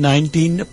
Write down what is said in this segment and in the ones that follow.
19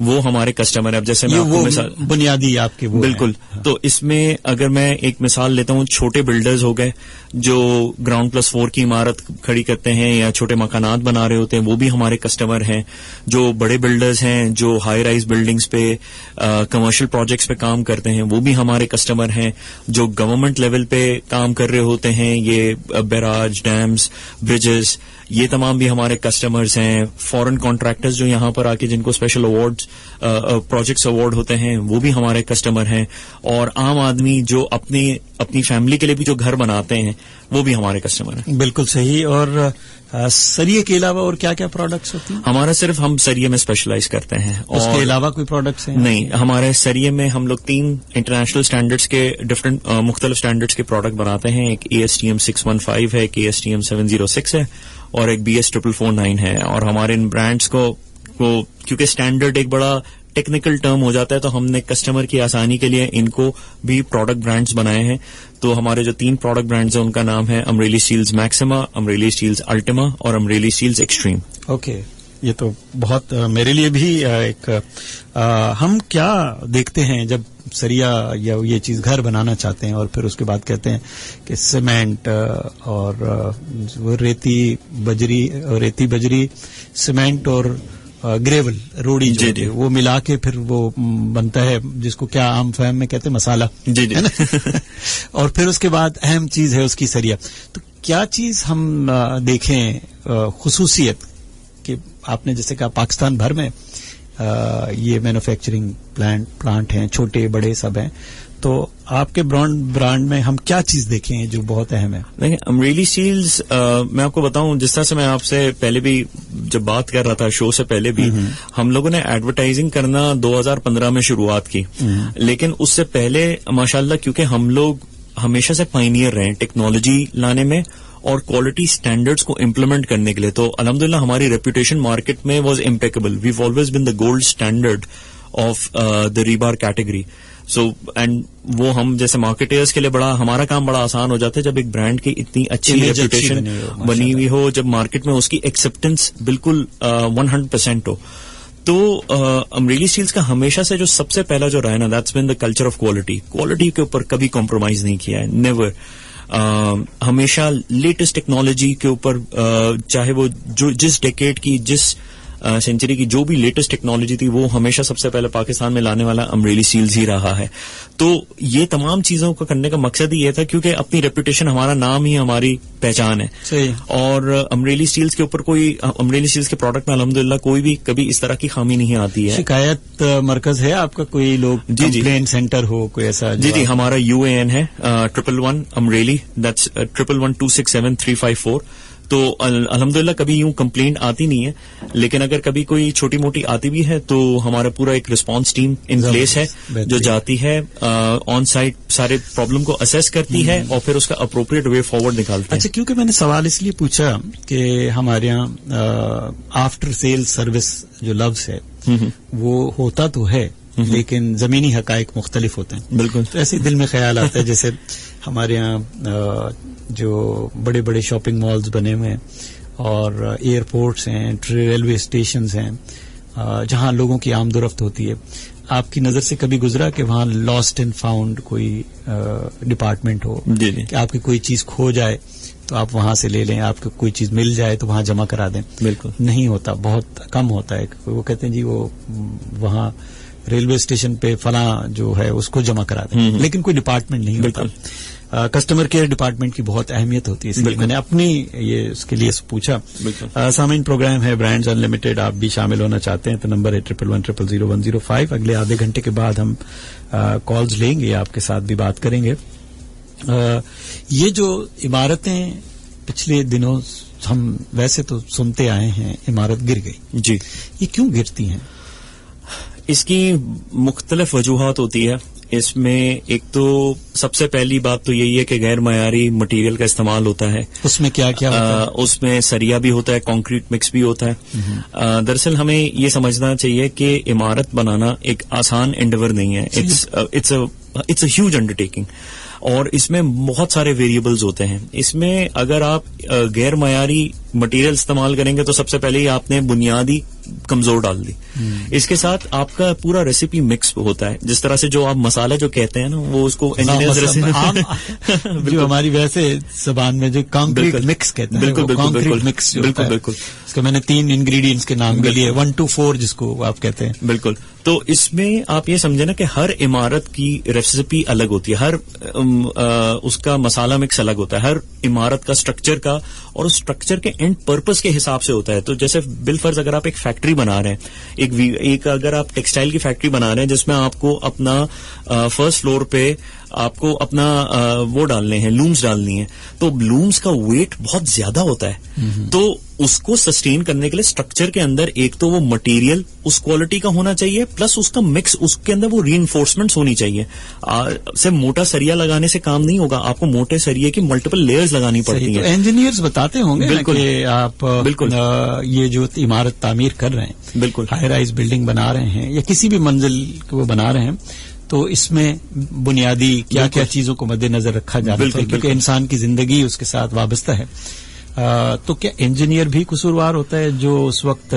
وہ ہمارے کسٹمر ہیں. اب جیسے میں یہ آپ کو وہ مثال بنیادی آپ کے وہ بالکل ہیں. تو اس میں اگر میں ایک مثال لیتا ہوں, چھوٹے بلڈرز ہو گئے جو گراؤنڈ پلس 4 کی عمارت کھڑی کرتے ہیں یا چھوٹے مکانات بنا رہے ہوتے ہیں, وہ بھی ہمارے کسٹمر ہیں. جو بڑے بلڈرز ہیں جو ہائی رائز بلڈنگز پہ کمرشل پروجیکٹس پہ کام کرتے ہیں, وہ بھی ہمارے کسٹمر ہیں. جو گورنمنٹ لیول پہ کام کر رہے ہوتے ہیں, یہ بیراج, ڈیمز, برجز, یہ تمام بھی ہمارے کسٹمرز ہیں. فورن کانٹریکٹرز جو یہاں پر آ کے جن کو اسپیشل ایوارڈز پروجیکٹس ایوارڈ ہوتے ہیں, وہ بھی ہمارے کسٹمر ہیں. اور عام آدمی جو اپنی فیملی کے لیے بھی جو گھر بناتے ہیں, وہ بھی ہمارے کسٹمر ہیں. بالکل صحیح. اور سریے کے علاوہ اور کیا کیا پروڈکٹس ہوتی ہیں؟ ہمارا صرف ہم سریے میں اسپیشلائز کرتے ہیں. اس کے علاوہ کوئی پروڈکٹس ہیں؟ نہیں, ہمارے سریے میں ہم لوگ 3 انٹرنیشنل اسٹینڈرڈس کے ڈفرنٹ مختلف اسٹینڈرڈس کے پروڈکٹ بناتے ہیں. ایک ASTM 615 ہے, ایک ASTM 706 ہے, اور ایک BS 4449 ہے. اور ہمارے ان برانڈس کو کیونکہ اسٹینڈرڈ ایک بڑا ٹیکنیکل ٹرم ہو جاتا ہے, تو ہم نے کسٹمر کی آسانی کے لیے ان کو بھی پروڈکٹ برانڈز بنائے ہیں. تو ہمارے جو 3 پروڈکٹ برانڈز ہیں ان کا نام ہے Amreli steels Maxima, Amreli steels Ultima اور امریلی اسٹیلز ایکسٹریم. اوکے, یہ تو بہت میرے لیے بھی ایک ہم کیا دیکھتے ہیں جب سریا یا یہ چیز گھر بنانا چاہتے ہیں اور پھر اس کے بعد کہتے ہیں کہ سیمنٹ اور ریتی بجری سیمنٹ اور گریول روڑی جو وہ ملا کے پھر وہ بنتا ہے, جس کو کیا عام فہم میں کہتے ہیں مسالہ. جی ہے نا. اور پھر اس کے بعد اہم چیز ہے اس کی سریا. تو کیا چیز ہم دیکھیں خصوصیت کہ آپ نے جیسے کہا پاکستان بھر میں یہ مینوفیکچرنگ پلانٹ ہیں, چھوٹے بڑے سب ہیں, تو آپ کے برانڈ میں ہم کیا چیز دیکھیں جو بہت اہم ہے؟ دیکھیں, امریلی اسٹیلز میں آپ کو بتاؤں, جس طرح سے میں آپ سے پہلے بھی جب بات کر رہا تھا شو سے پہلے بھی, ہم لوگوں نے ایڈورٹائزنگ کرنا 2015 میں شروعات کی. لیکن اس سے پہلے ماشاءاللہ کیونکہ ہم لوگ ہمیشہ سے پائنیئر رہے ٹیکنالوجی لانے میں اور کوالٹی اسٹینڈرڈس کو امپلیمنٹ کرنے کے لیے, تو الحمدللہ ہماری ریپوٹیشن مارکیٹ میں was impeccable. We've always been the gold standard of the rebar category. So and وہ ہم جیسے مارکیٹرز کے لیے ہمارا کام بڑا آسان ہو جاتا ہے جب ایک برانڈ کی اتنی اچھی ریپوٹیشن بنی ہوئی ہو, جب مارکیٹ میں اس کی ایکسپٹینس بالکل 100% ہو. تو امریلی اسٹیلز کا ہمیشہ سے جو سب سے پہلا جو رہا ہے نا, that's been the culture of quality کے اوپر کبھی کمپرومائز نہیں کیا ہے, نیور. ہمیشہ لیٹسٹ ٹیکنالوجی کے اوپر, چاہے وہ جو جس ڈیکیڈ کی جس سینچری کی جو بھی لیٹسٹ ٹیکنالوجی تھی, وہ ہمیشہ سب سے پہلے پاکستان میں لانے والا امریلی اسٹیلز ہی رہا ہے. تو یہ تمام چیزوں کو کرنے کا مقصد ہی یہ تھا کیونکہ اپنی ریپوٹیشن, ہمارا نام ہی ہماری پہچان ہے. صحیح. اور امریلی اسٹیلز کے اوپر امریلی اسٹیلز کے پروڈکٹ میں الحمدللہ کوئی بھی کبھی اس طرح کی خامی نہیں آتی ہے. شکایت مرکز ہے آپ کا, کوئی لوگ کمپلین سینٹر ہو کوئی ایسا؟ جی, ہمارا UAN ہے 111 امریلی, دیٹس 111267354. تو الحمدللہ کبھی یوں کمپلینٹ آتی نہیں ہے, لیکن اگر کبھی کوئی چھوٹی موٹی آتی بھی ہے تو ہمارا پورا ایک رسپانس ٹیم ان پلیس ہے جو جاتی ہے آن سائٹ, سارے پرابلم کو اسیس کرتی ہے اور پھر اس کا اپروپریٹ وے فارورڈ نکالتی ہے. اچھا, کیونکہ میں نے سوال اس لیے پوچھا کہ ہمارے یہاں آفٹر سیل سروس جو لفظ ہے وہ ہوتا تو ہے, لیکن زمینی حقائق مختلف ہوتے ہیں. بالکل. تو ایسے دل میں خیال آتا ہے جیسے ہمارے یہاں جو بڑے بڑے شاپنگ مالز بنے ہوئے ہیں اور ایئرپورٹس ہیں, ریلوے اسٹیشنز ہیں, جہاں لوگوں کی آمد و رفت ہوتی ہے, آپ کی نظر سے کبھی گزرا کہ وہاں لاسٹ اینڈ فاؤنڈ کوئی ڈپارٹمنٹ ہو؟ جی. کہ آپ کی کوئی چیز کھو جائے تو آپ وہاں سے لے لیں, آپ کو کوئی چیز مل جائے تو وہاں جمع کرا دیں؟ بالکل نہیں ہوتا, بہت کم ہوتا ہے. وہ کہتے ہیں جی وہ وہاں ریلوے اسٹیشن پہ فلاں جو ہے اس کو جمع کرا دیں, لیکن کوئی ڈپارٹمنٹ نہیں ہوتا. کسٹمر کیئر ڈپارٹمنٹ کی بہت اہمیت ہوتی ہے, اس لیے میں نے اپنی یہ اس کے لیے پوچھا. سامعین, پروگرام ہے برانڈز انلمیٹڈ, آپ بھی شامل ہونا چاہتے ہیں تو نمبر ہے 111000105. اگلے آدھے گھنٹے کے بعد ہم کالز لیں گے, آپ کے ساتھ بھی بات کریں گے. یہ جو عمارتیں پچھلے دنوں ہم ویسے تو سنتے آئے ہیں عمارت گر گئی, جی, یہ کیوں گرتی ہیں؟ اس کی مختلف وجوہات ہوتی ہے. اس میں ایک تو سب سے پہلی بات تو یہی ہے کہ غیر معیاری مٹیریل کا استعمال ہوتا ہے. اس میں کیا کیا ہوتا ہے؟ اس میں سریا بھی ہوتا ہے, کانکریٹ مکس بھی ہوتا ہے. دراصل ہمیں یہ سمجھنا چاہیے کہ عمارت بنانا ایک آسان انڈیور نہیں ہے. اٹس اے ہیوج انڈرٹیکنگ, اور اس میں بہت سارے ویریبلز ہوتے ہیں. اس میں اگر آپ غیر معیاری مٹیریل استعمال کریں گے تو سب سے پہلے ہی آپ نے بنیادی کمزور ڈال دی. اس کے ساتھ آپ کا پورا ریسیپی مکس ہوتا ہے, جس طرح سے جو آپ مسالہ جو کہتے ہیں نا وہ اس کو جو ہماری ویسے زبان میں جو کانکریٹ مکس کہتے ہیں, بالکل مکس بالکل اس کو میں نے 3 انگریڈینٹس کے نام لیے 1 to 4 جس کو آپ کہتے ہیں. بالکل. تو اس میں آپ یہ سمجھے نا کہ ہر عمارت کی ریسیپی الگ ہوتی ہے, ہر اس کا مسالہ مکس الگ ہوتا ہے, ہر عمارت کا اسٹرکچر کا اور اس اسٹرکچر کے اینڈ پرپز کے حساب سے ہوتا ہے. تو جیسے بالفرض اگر آپ ایک فیکٹری بنا رہے ہیں, ایک اگر آپ ٹیکسٹائل کی فیکٹری بنا رہے ہیں جس میں آپ کو اپنا فرسٹ فلور پہ آپ کو اپنا وہ ڈالنے ہیں, لومز ڈالنی ہیں, تو لومز کا ویٹ بہت زیادہ ہوتا ہے. تو اس کو سسٹین کرنے کے لیے اسٹرکچر کے اندر ایک تو وہ مٹیریل اس کوالٹی کا ہونا چاہیے, پلس اس کا مکس, اس کے اندر وہ ری انفورسمنٹس ہونی چاہیے. صرف موٹا سریا لگانے سے کام نہیں ہوگا, آپ کو موٹے سریے کی ملٹیپل لیئرز لگانی پڑتی ہیں. انجینئرز بتاتے ہوں گے بالکل کہ آپ بالکل یہ جو عمارت تعمیر کر رہے ہیں, بالکل ہائی رائز بلڈنگ بنا رہے ہیں یا کسی بھی منزل کو وہ بنا رہے ہیں, تو اس میں بنیادی کیا کیا چیزوں کو مد نظر رکھا جاتا ہے, کیونکہ انسان کی زندگی اس کے ساتھ وابستہ ہے. تو کیا انجینئر بھی قصوروار ہوتا ہے جو اس وقت,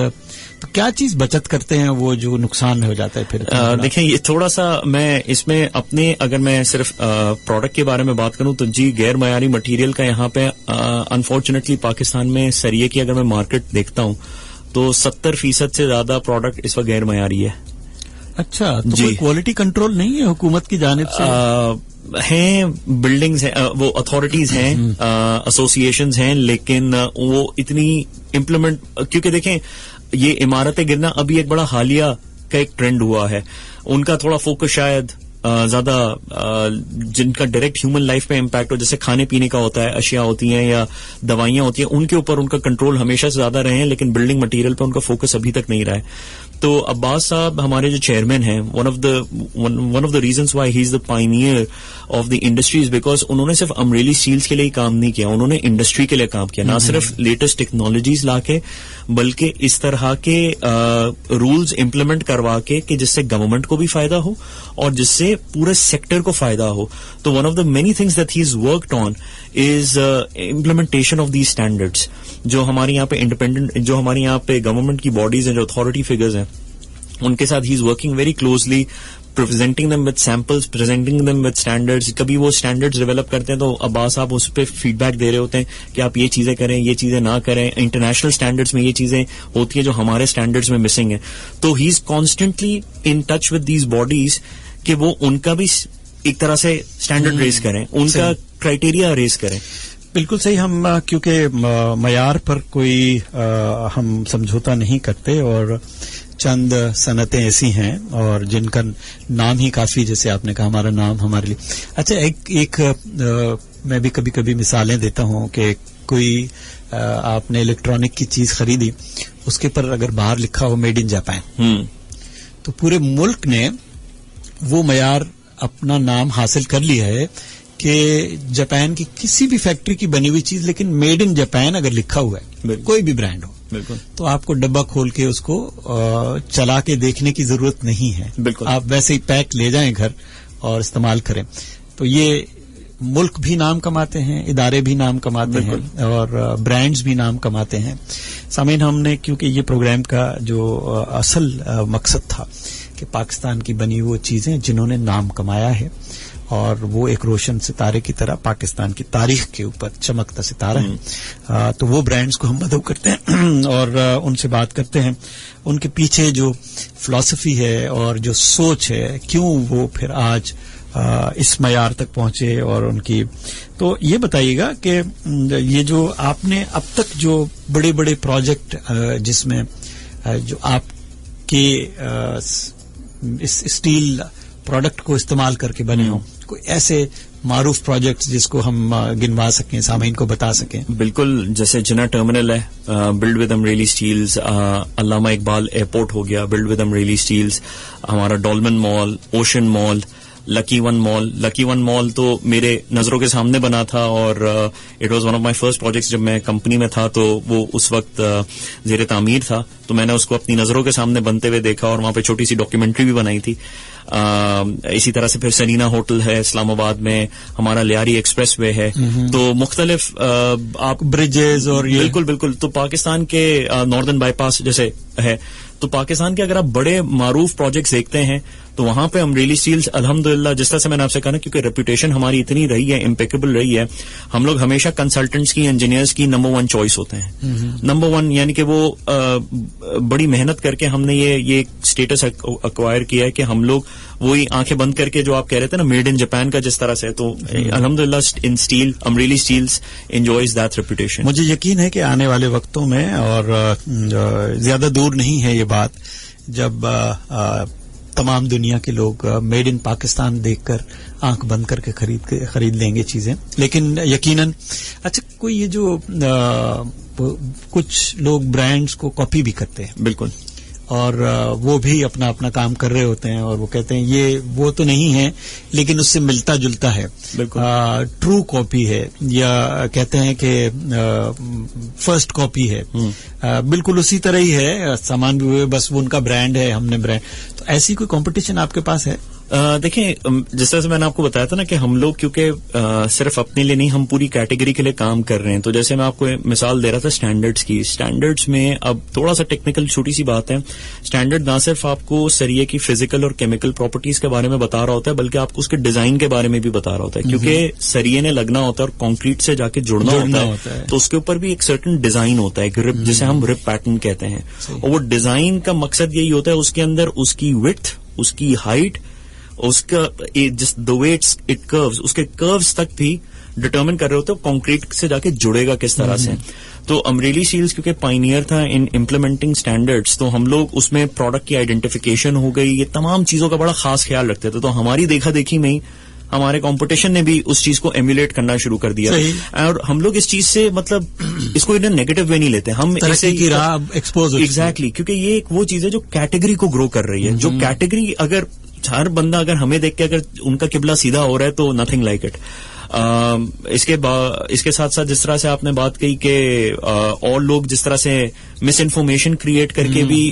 تو کیا چیز بچت کرتے ہیں وہ جو نقصان ہو جاتا ہے پھر؟ دیکھیں یہ تھوڑا سا میں اس میں اپنے, اگر میں صرف پروڈکٹ کے بارے میں بات کروں تو جی غیر معیاری مٹیریل کا یہاں پہ انفارچونیٹلی پاکستان میں سریے کی اگر میں مارکیٹ دیکھتا ہوں تو 70% سے زیادہ پروڈکٹ اس وقت غیر معیاری ہے. اچھا, تو کوئی کوالٹی کنٹرول نہیں ہے حکومت کی جانب سے؟ ہیں, بلڈنگز ہیں, وہ اتھارٹیز ہیں, ایسوسیشنز ہیں, لیکن وہ اتنی امپلیمنٹ, کیونکہ دیکھیں یہ عمارتیں گرنا ابھی ایک بڑا حالیہ کا ایک ٹرینڈ ہوا ہے. ان کا تھوڑا فوکس شاید زیادہ جن کا ڈائریکٹ ہیومن لائف پہ امپیکٹ ہو, جیسے کھانے پینے کا ہوتا ہے, اشیاء ہوتی ہیں یا دوائیاں ہوتی ہیں, ان کے اوپر ان کا کنٹرول ہمیشہ سے زیادہ رہے ہیں, لیکن بلڈنگ مٹیریل پہ ان کا فوکس ابھی تک نہیں رہا ہے. تو عباس صاحب ہمارے جو چیئرمین ہیں, one of the reasons why he is the pioneer of the industries, because انہوں نے صرف امریلی اسٹیلس کے لیے ہی کام نہیں کیا, انہوں نے انڈسٹری کے لیے کام کیا, نہ صرف لیٹسٹ ٹیکنالوجیز لا کے بلکہ اس طرح کے رولز امپلیمنٹ کروا کے کہ جس سے گورنمنٹ کو بھی فائدہ ہو اور جس سے پورے سیکٹر کو فائدہ ہو. تو one of the many things that he is worked on is implementation of the standards. جو ہمارے یہاں پہ انڈیپینڈنٹ, جو ہمارے یہاں پہ گورنمنٹ کی باڈیز ہیں, جو اتھارٹی فگرز ہیں, ان کے ساتھ he is working very closely, presenting them with samples, presenting them with standards. کبھی وہ اسٹینڈرڈز ڈیولپ کرتے ہیں تو عباس آپ اس پہ فیڈ بیک دے رہے ہوتے ہیں کہ آپ یہ چیزیں کریں, یہ چیزیں نہ کریں. انٹرنیشنل اسٹینڈرڈز میں یہ چیزیں ہوتی ہیں جو ہمارے اسٹینڈرڈز میں مسنگ ہیں. تو he is constantly in touch with these bodies کہ وہ ان کا بھی ایک طرح سے اسٹینڈرڈ ریز کریں, ان کا کرائٹیریا ریز کریں. بالکل صحیح. ہم کیونکہ معیار پر کوئی ہم سمجھوتا نہیں کرتے, اور چند صنعتیں ایسی ہیں اور جن کا نام ہی کافی, جیسے آپ نے کہا ہمارا نام ہمارے لیے. اچھا, ایک میں بھی کبھی کبھی مثالیں دیتا ہوں کہ کوئی آپ نے الیکٹرانک کی چیز خریدی, اس کے پر اگر باہر لکھا ہو میڈ ان جاپان, تو پورے ملک نے وہ معیار اپنا نام حاصل کر لیا ہے کہ جاپان کی کسی بھی فیکٹری کی بنی ہوئی چیز لیکن میڈ ان جاپان اگر لکھا ہوا ہے, کوئی بھی برانڈ ہو, بالکل, تو آپ کو ڈبہ کھول کے اس کو چلا کے دیکھنے کی ضرورت نہیں ہے. بالکل, آپ ویسے ہی پیک لے جائیں گھر اور استعمال کریں. تو یہ ملک بھی نام کماتے ہیں, ادارے بھی نام کماتے ہیں, اور برانڈز بھی نام کماتے ہیں. سامعین, ہم نے کیونکہ یہ پروگرام کا جو اصل مقصد تھا کہ پاکستان کی بنی وہ چیزیں جنہوں نے نام کمایا ہے, اور وہ ایک روشن ستارے کی طرح پاکستان کی تاریخ کے اوپر چمکتا ستارہ ہے, تو وہ برانڈز کو ہم مدعو کرتے ہیں اور ان سے بات کرتے ہیں ان کے پیچھے جو فلسفی ہے اور جو سوچ ہے, کیوں وہ پھر آج اس معیار تک پہنچے, اور ان کی. تو یہ بتائیے گا کہ یہ جو آپ نے اب تک جو بڑے بڑے پروجیکٹ جس میں جو آپ کے اس اسٹیل پروڈکٹ کو استعمال کر کے بنے ہوں, کوئی ایسے معروف پروجیکٹس جس کو ہم گنوا سکیں, سامعین کو بتا سکیں؟ بالکل, جیسے جنا ٹرمینل ہے, blood with Amreli steels. Allama Iqbal airport ہو گیا, بلڈ ود امریلی اسٹیلز. ہمارا ڈولمن مال, اوشن مال, لکی ون مال. لکی ون مال تو میرے نظروں کے سامنے بنا تھا, اور it was one of my first projects. جب میں کمپنی میں تھا تو وہ اس وقت زیر تعمیر تھا, تو میں نے اس کو اپنی نظروں کے سامنے بنتے ہوئے دیکھا, اور وہاں پہ چھوٹی سی ڈاکیومنٹری بھی بنائی تھی. اسی طرح سے پھر سرینا ہوٹل ہے اسلام آباد میں, ہمارا لیاری ایکسپریس وے ہے, تو مختلف آپ برجز اور بالکل بالکل. تو پاکستان کے ناردرن بائی پاس جیسے ہے, تو پاکستان کے اگر آپ بڑے معروف پروجیکٹس دیکھتے ہیں تو وہاں پہ امریلی اسٹیلس الحمدللہ, جس طرح سے میں نے آپ سے کہا نا, کیونکہ ریپوٹیشن ہماری اتنی رہی ہے, امپیکیبل رہی ہے, ہم لوگ ہمیشہ کنسلٹنٹس کی, انجینئرس کی نمبر 1 چوائس ہوتے ہیں. نمبر 1 یعنی کہ وہ بڑی محنت کر کے ہم نے یہ اسٹیٹس ایکوائر کیا ہے کہ ہم لوگ وہی آنکھیں بند کر کے جو آپ کہہ رہے تھے نا, میڈ ان جاپان کا جس طرح سے, تو الحمدللہ in steel Amreli steels enjoys that reputation. مجھے یقین ہے کہ آنے والے وقتوں میں, اور زیادہ دور نہیں ہے یہ بات, جب تمام دنیا کے لوگ میڈ ان پاکستان دیکھ کر آنکھ بند کر کے خرید لیں گے چیزیں. لیکن یقیناً اچھا, کوئی یہ جو کچھ لوگ برانڈز کو کاپی بھی کرتے ہیں, بالکل, اور وہ بھی اپنا اپنا کام کر رہے ہوتے ہیں, اور وہ کہتے ہیں یہ وہ تو نہیں ہے لیکن اس سے ملتا جلتا ہے, ٹرو کاپی ہے, یا کہتے ہیں کہ فرسٹ کاپی ہے, بالکل اسی طرح ہی ہے, سامان بھی ہوئے, بس وہ ان کا برانڈ ہے, ہم نے برانڈ. تو ایسی کوئی کمپٹیشن آپ کے پاس ہے؟ دیکھیں, جس طرح سے میں نے آپ کو بتایا تھا نا کہ ہم لوگ کیونکہ صرف اپنے لیے نہیں, ہم پوری کیٹیگری کے لیے کام کر رہے ہیں. تو جیسے میں آپ کو مثال دے رہا تھا اسٹینڈرڈس کی, اسٹینڈرڈس میں اب تھوڑا سا ٹیکنیکل چھوٹی سی بات ہے. اسٹینڈرڈ نہ صرف آپ کو سریے کی فزیکل اور کیمیکل پراپرٹیز کے بارے میں بتا رہا ہوتا ہے, بلکہ آپ کو اس کے ڈیزائن کے بارے میں بھی بتا رہا ہوتا ہے, کیونکہ سریے نے لگنا ہوتا ہے اور کانکریٹ سے جا کے جڑنا ہوتا ہے, تو اس کے اوپر بھی ایک سرٹن ڈیزائن ہوتا ہے, ایک رپ, جسے ہم رپ پیٹرن کہتے ہیں. اور وہ ڈیزائن کا مقصد یہی ہوتا ہے, اس کے اندر اس کی وڈتھ, اس کی ہائٹ, اس کا دا وے اٹ کروز, اس کے کروز تک بھی ڈٹرمن کر رہے ہوتے ہیں کانکریٹ سے جا کے جڑے گا کس طرح سے. تو امریلی اسٹیلس کیونکہ پائنیئر تھا ان امپلیمنٹنگ اسٹینڈرڈس, تو ہم لوگ اس میں پروڈکٹ کی آئیڈینٹیفیکیشن ہو گئی, یہ تمام چیزوں کا بڑا خاص خیال رکھتے تھے. تو ہماری دیکھا دیکھی میں ہی ہمارے کمپٹیشن نے بھی اس چیز کو ایمولیٹ کرنا شروع کر دیا, اور ہم لوگ اس چیز سے مطلب اس کو ادھر نیگیٹو وے نہیں لیتے, ہم ترقی کی راہ ایکسپوز. ایگزیکٹلی, کیونکہ یہ ایک وہ چیز ہے جو کیٹیگری کو گرو کر رہی ہے, جو کیٹیگری اگر ہر بندہ اگر ہمیں دیکھ کے اگر ان کا قبلہ سیدھا ہو رہا ہے تو نتھنگ لائک اٹ. اس کے ساتھ ساتھ جس طرح سے آپ نے بات کہی کہ اور لوگ جس طرح سے مس انفارمیشن کریٹ کر کے بھی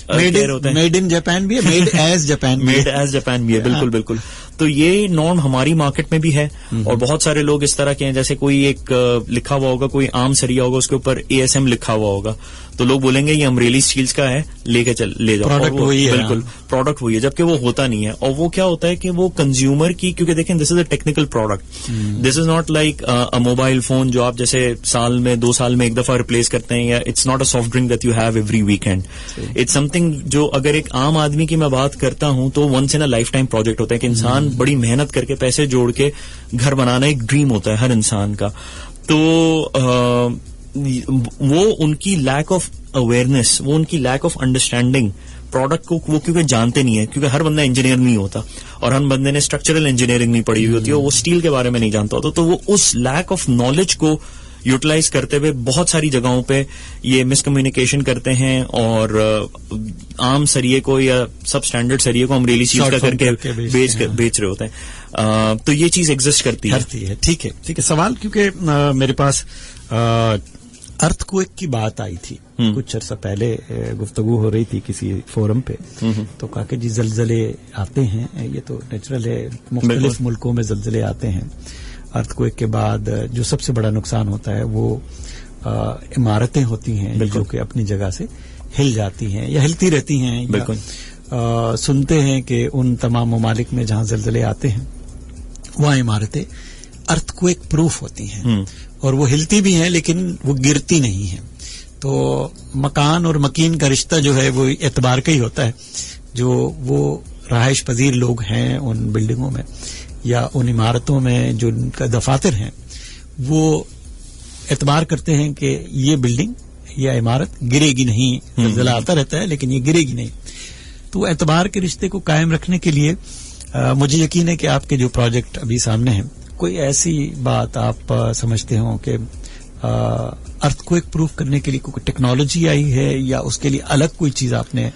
میڈ ان جاپان بھی ہے, میڈ ایز جاپان بھی ہے, بالکل بالکل. تو یہ نارم ہماری مارکیٹ میں بھی ہے, اور بہت سارے لوگ اس طرح کے ہیں, جیسے کوئی ایک لکھا ہوا ہوگا, کوئی عام سریا ہوگا, اس کے اوپر ASM لکھا ہوا ہوگا, تو لوگ بولیں گے یہ امریلی اسٹیلس کا ہے, لے جاؤ, بالکل پروڈکٹ وہی ہے, جبکہ وہ ہوتا نہیں ہے. اور وہ کیا ہوتا ہے کہ وہ کنزیومر کی, کیونکہ دیکھیں this is a technical product, this is not like a mobile phone جو آپ جیسے سال میں 2 سال میں ایک دفعہ ریپلیس کرتے ہیں, یا it's not a soft drink that you have every weekend. It's something جو اگر ایک عام آدمی کی میں بات کرتا ہوں تو once in a lifetime project ہوتا ہے, کہ انسان بڑی محنت کر کے پیسے جوڑ کے گھر بنانا ایک ڈریم ہوتا ہے ہر انسان کا. تو وہ ان کی لیک آف اویئرنیس, وہ ان کی لیک آف انڈرسٹینڈنگ پروڈکٹ کو, وہ کیونکہ جانتے نہیں ہے, کیونکہ ہر بندہ انجینئر نہیں ہوتا, اور ہر بندے نے اسٹرکچرل انجینئرنگ نہیں پڑھی ہوئی ہوتی ہے, وہ اسٹیل کے بارے میں نہیں جانتا ہوتا. تو وہ اس لیک آف نالج کو یوٹیلائز کرتے ہوئے بہت ساری جگہوں پہ یہ مس کمیونیکیشن کرتے ہیں, اور عام سریے کو یا سب اسٹینڈرڈ سریے کو امریلی اسٹیلس کا کر کے بیچ رہے ہوتے ہیں. تو یہ چیز ایگزسٹ کرتی ہے. ٹھیک ہے. سوال کیونکہ میرے پاس ارتھ کوئک کی بات آئی تھی کچھ عرصہ پہلے, گفتگو ہو رہی تھی کسی فورم پہ, تو کہا کہ جی زلزلے آتے ہیں, یہ تو نیچرل ہے, مختلف ملکوں میں زلزلے آتے ہیں. ارتھ کوئک کے بعد جو سب سے بڑا نقصان ہوتا ہے وہ عمارتیں ہوتی ہیں جو کہ اپنی جگہ سے ہل جاتی ہیں یا ہلتی رہتی ہیں. بالکل سنتے ہیں کہ ان تمام ممالک میں جہاں زلزلے آتے ہیں وہاں عمارتیں ارتھ کوئک پروف ہوتی ہیں, اور وہ ہلتی بھی ہیں لیکن وہ گرتی نہیں ہیں. تو مکان اور مکین کا رشتہ جو ہے وہ اعتبار کا ہی ہوتا ہے. جو وہ رہائش پذیر لوگ ہیں ان بلڈنگوں میں یا ان عمارتوں میں جو ان کا دفاتر ہیں, وہ اعتبار کرتے ہیں کہ یہ بلڈنگ یا عمارت گرے گی نہیں, زلزلہ آتا رہتا ہے لیکن یہ گرے گی نہیں. تو اعتبار کے رشتے کو قائم رکھنے کے لیے مجھے یقین ہے کہ آپ کے جو پروجیکٹ ابھی سامنے ہیں, کوئی ایسی بات آپ سمجھتے ہوں کہ ارتھ کو ایک پروف کرنے کے لیے کوئی ٹیکنالوجی آئی ہے, یا اس کے لیے الگ کوئی چیز آپ نے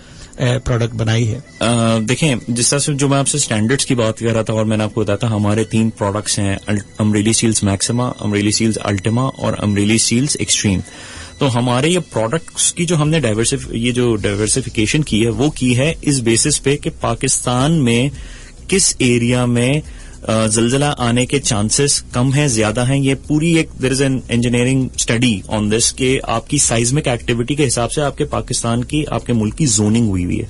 پروڈکٹ بنائی ہے؟ دیکھیں, جس طرح سے جو میں آپ سے اسٹینڈرڈس کی بات کر رہا تھا, اور میں نے آپ کو بتایا تھا ہمارے 3 پروڈکٹس ہیں, Amreli steels Maxima, Amreli steels Ultima اور امریلی اسٹیلس ایکسٹریم. تو ہمارے یہ پروڈکٹس کی جو ہم نے ڈائیورسفیکیشن کی ہے وہ کی ہے اس بیسس پہ کہ پاکستان میں کس ایریا میں زلزلہ آنے کے چانسز کم ہیں زیادہ ہیں. یہ پوری ایک there is an engineering study on this کہ آپ کی سائزمک ایکٹیویٹی کے حساب سے آپ کے پاکستان کی آپ کے ملک کی زوننگ ہوئی ہے.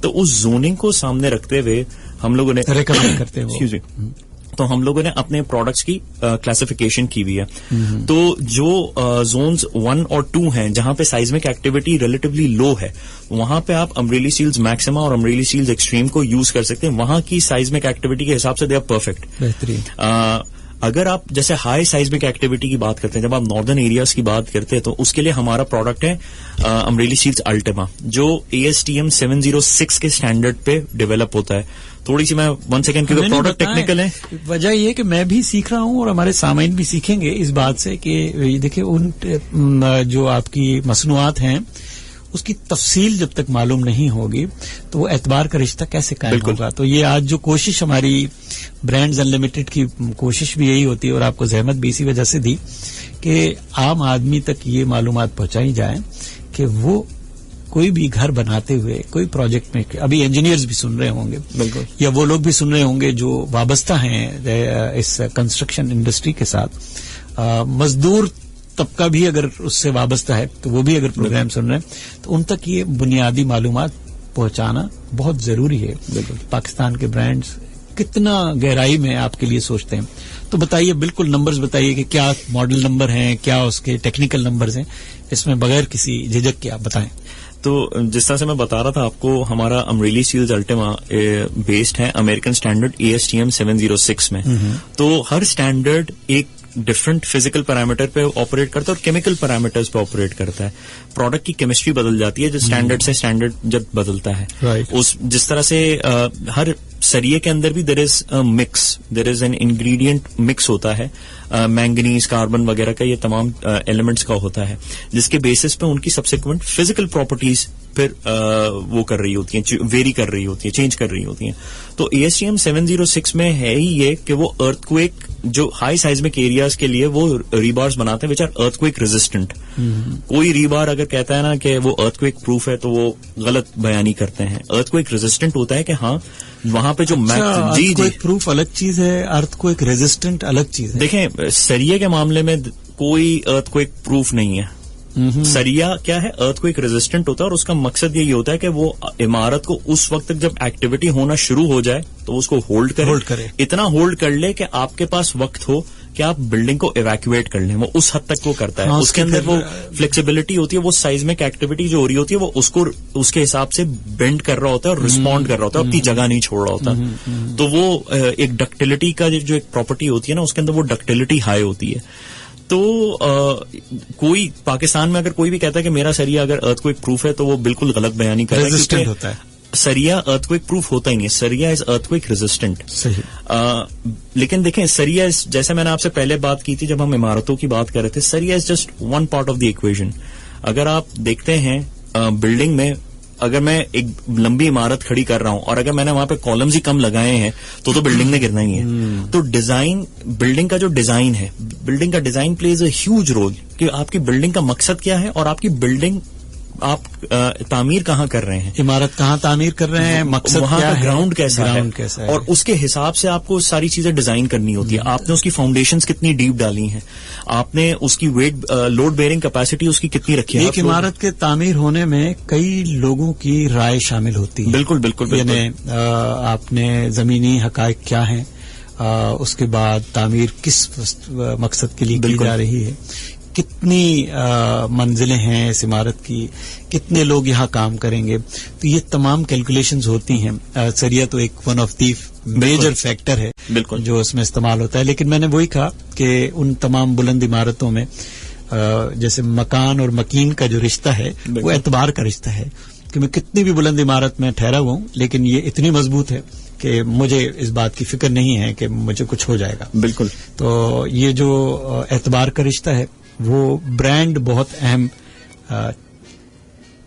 تو اس زوننگ کو سامنے رکھتے ہوئے ہم لوگوں نے ریکمینڈ کرتے ہیں تو ہم لوگوں نے اپنے پروڈکٹس کی کلاسیفیکیشن کی ہوئی ہے. تو جو زونز 1 اور 2 ہیں جہاں پہ سائزمک ایکٹیویٹی ریلیٹیولی لو ہے وہاں پہ آپ امبریلی سیلز میکسیما اور امبریلی سیلز ایکسٹریم کو یوز کر سکتے ہیں. وہاں کی سائزمک ایکٹیویٹی کے حساب سے دے آر پرفیکٹ. بہترین. اگر آپ جیسے ہائی سائزمک ایکٹیویٹی کی بات کرتے ہیں جب آپ ناردرن ایریاز کی بات کرتے ہیں تو اس کے لیے ہمارا پروڈکٹ ہے امبریلی سیلز الٹیما جو ASTM 706 کے اسٹینڈرڈ پہ ڈیولپ ہوتا ہے. تھوڑی سی میں 1 سیکنڈ کیونکہ پروڈکٹ ٹیکنیکل ہے. وجہ یہ کہ میں بھی سیکھ رہا ہوں اور ہمارے سامعین بھی سیکھیں گے اس بات سے کہ دیکھیں ان جو آپ کی مصنوعات ہیں اس کی تفصیل جب تک معلوم نہیں ہوگی تو وہ اعتبار کا رشتہ کیسے قائم ہوگا. تو یہ آج جو کوشش ہماری برانڈز انلمیٹڈ کی کوشش بھی یہی ہوتی ہے اور آپ کو زحمت بھی اسی وجہ سے دی کہ عام آدمی تک یہ معلومات پہنچائی جائیں کہ وہ کوئی بھی گھر بناتے ہوئے کوئی پروجیکٹ میں ابھی انجینئرز بھی سن رہے ہوں گے بالکل یا وہ لوگ بھی سن رہے ہوں گے جو وابستہ ہیں اس کنسٹرکشن انڈسٹری کے ساتھ. مزدور طبقہ بھی اگر اس سے وابستہ ہے تو وہ بھی اگر پروگرام سن رہے ہیں تو ان تک یہ بنیادی معلومات پہنچانا بہت ضروری ہے. پاکستان کے برانڈز کتنا گہرائی میں آپ کے لیے سوچتے ہیں. تو بتائیے بالکل نمبرز بتائیے کہ کیا ماڈل نمبر ہیں کیا اس کے ٹیکنیکل نمبرز ہیں اس میں بغیر کسی جھجک کے آپ بتائیں. تو جس طرح سے میں بتا رہا تھا آپ کو ہمارا امبریلی سیلز الٹیما بیسڈ ہے امریکن اسٹینڈرڈ ASTM 706 میں. تو ہر اسٹینڈرڈ ایک ڈفرنٹ فزیکل پیرامیٹر پہ آپریٹ کرتا ہے اور کیمیکل پیرامیٹرز پہ آپریٹ کرتا ہے. پروڈکٹ کی کیمسٹری بدل جاتی ہے جو اسٹینڈرڈ سے اسٹینڈرڈ جب بدلتا ہے. جس طرح سے ہر سریے کے اندر بھی دیر از این انگریڈینٹ مکس ہوتا ہے. مینگنیز کاربن وغیرہ کا یہ تمام ایلیمنٹس کا ہوتا ہے جس کے بیسس پہ ان کی سبسیکوینٹ فزیکل پراپرٹیز پھر وہ کر رہی ہوتی ہیں ویری کر رہی ہوتی ہیں چینج کر رہی ہوتی ہیں. تو ASTM 706 میں ہے ہی یہ کہ وہ ارتھ کویک جو ہائی سائزمک ایریاز کے لیے وہ ریبارز بناتے ہیں which are earthquake resistant. کوئی ریبار اگر کہتا ہے نا کہ وہ ارتھ کویک پروف ہے تو وہ غلط بیانی کرتے ہیں. ارتھ کویک ریزسٹنٹ ہوتا ہے کہ ہاں وہاں پہ جو جی پروف الگ چیز ہے ارتھ کویک ریزسٹنٹ الگ چیز ہے. دیکھیں سریے کے معاملے میں کوئی ارتھ کویک پروف نہیں ہے. سریا کیا ہے ارتھ کویک ریزسٹنٹ ہوتا ہے اور اس کا مقصد یہی ہوتا ہے کہ وہ عمارت کو اس وقت تک جب ایکٹیویٹی ہونا شروع ہو جائے تو اس کو ہولڈ کرے اتنا ہولڈ کر لے کہ آپ کے پاس وقت ہو کہ آپ بلڈنگ کو ایویکویٹ کر لیں. وہ اس حد تک وہ کرتا ہے. اس کے اندر وہ فلیکسیبلٹی ہوتی ہے وہ سائزمک ایکٹیویٹی جو ہو رہی ہوتی ہے وہ اس کو اس کے حساب سے بینڈ کر رہا ہوتا ہے اور رسپونڈ کر رہا ہوتا ہے اپنی جگہ نہیں چھوڑ رہا ہوتا. تو وہ ایک ڈکٹیلٹی کا جو ایک پراپرٹی ہوتی ہے نا اس کے اندر وہ ڈکٹیلٹی ہائی ہوتی ہے. تو کوئی پاکستان میں اگر کوئی بھی کہتا ہے کہ میرا سریا اگر ارتھ کویک پروف ہے تو وہ بالکل غلط بیانی کر رہا ہے ہوتا ہے. سریا ارتھ کویک پروف ہوتا ہی نہیں. سریا از ارتھ کویک ریزسٹنٹ. لیکن دیکھیں سریا جیسے میں نے آپ سے پہلے بات کی تھی جب ہم عمارتوں کی بات کر رہے تھے سریا is just one part of the equation. اگر آپ دیکھتے ہیں بلڈنگ میں اگر میں ایک لمبی عمارت کھڑی کر رہا ہوں اور اگر میں نے وہاں پہ کالمز ہی کم لگائے ہیں تو بلڈنگ نے گرنا ہی ہے. تو ڈیزائن بلڈنگ کا جو ڈیزائن ہے بلڈنگ کا design plays a huge role کہ آپ کی بلڈنگ کا مقصد کیا ہے اور آپ کی بلڈنگ آپ تعمیر کہاں کر رہے ہیں عمارت کہاں تعمیر کر رہے ہیں مقصد وہاں کیا کا ہے گراؤنڈ کیسا ہے اور اس کے حساب سے آپ کو ساری چیزیں ڈیزائن کرنی ہوتی ہے. آپ نے اس کی فاؤنڈیشنز کتنی ڈیپ ڈالی ہیں آپ نے اس کی ویٹ لوڈ بیئرنگ کیپیسٹی اس کی کتنی رکھی ہے. ایک عمارت کے تعمیر ہونے میں کئی لوگوں کی رائے شامل ہوتی ہے. بالکل یعنی آپ نے زمینی حقائق کیا ہیں اس کے بعد تعمیر کس مقصد کے لیے کی جا رہی ہے کتنی منزلیں ہیں اس عمارت کی کتنے لوگ یہاں کام کریں گے. تو یہ تمام کیلکولیشنز ہوتی ہیں. سریا تو ایک one of the major factor ہے جو اس میں استعمال ہوتا ہے. لیکن میں نے وہی کہا کہ ان تمام بلند عمارتوں میں جیسے مکان اور مکین کا جو رشتہ ہے وہ اعتبار کا رشتہ ہے کہ میں کتنی بھی بلند عمارت میں ٹھہرا ہوا ہوں لیکن یہ اتنی مضبوط ہے کہ مجھے اس بات کی فکر نہیں ہے کہ مجھے کچھ ہو جائے گا. بالکل. تو یہ جو اعتبار کا رشتہ ہے وہ برانڈ بہت اہم.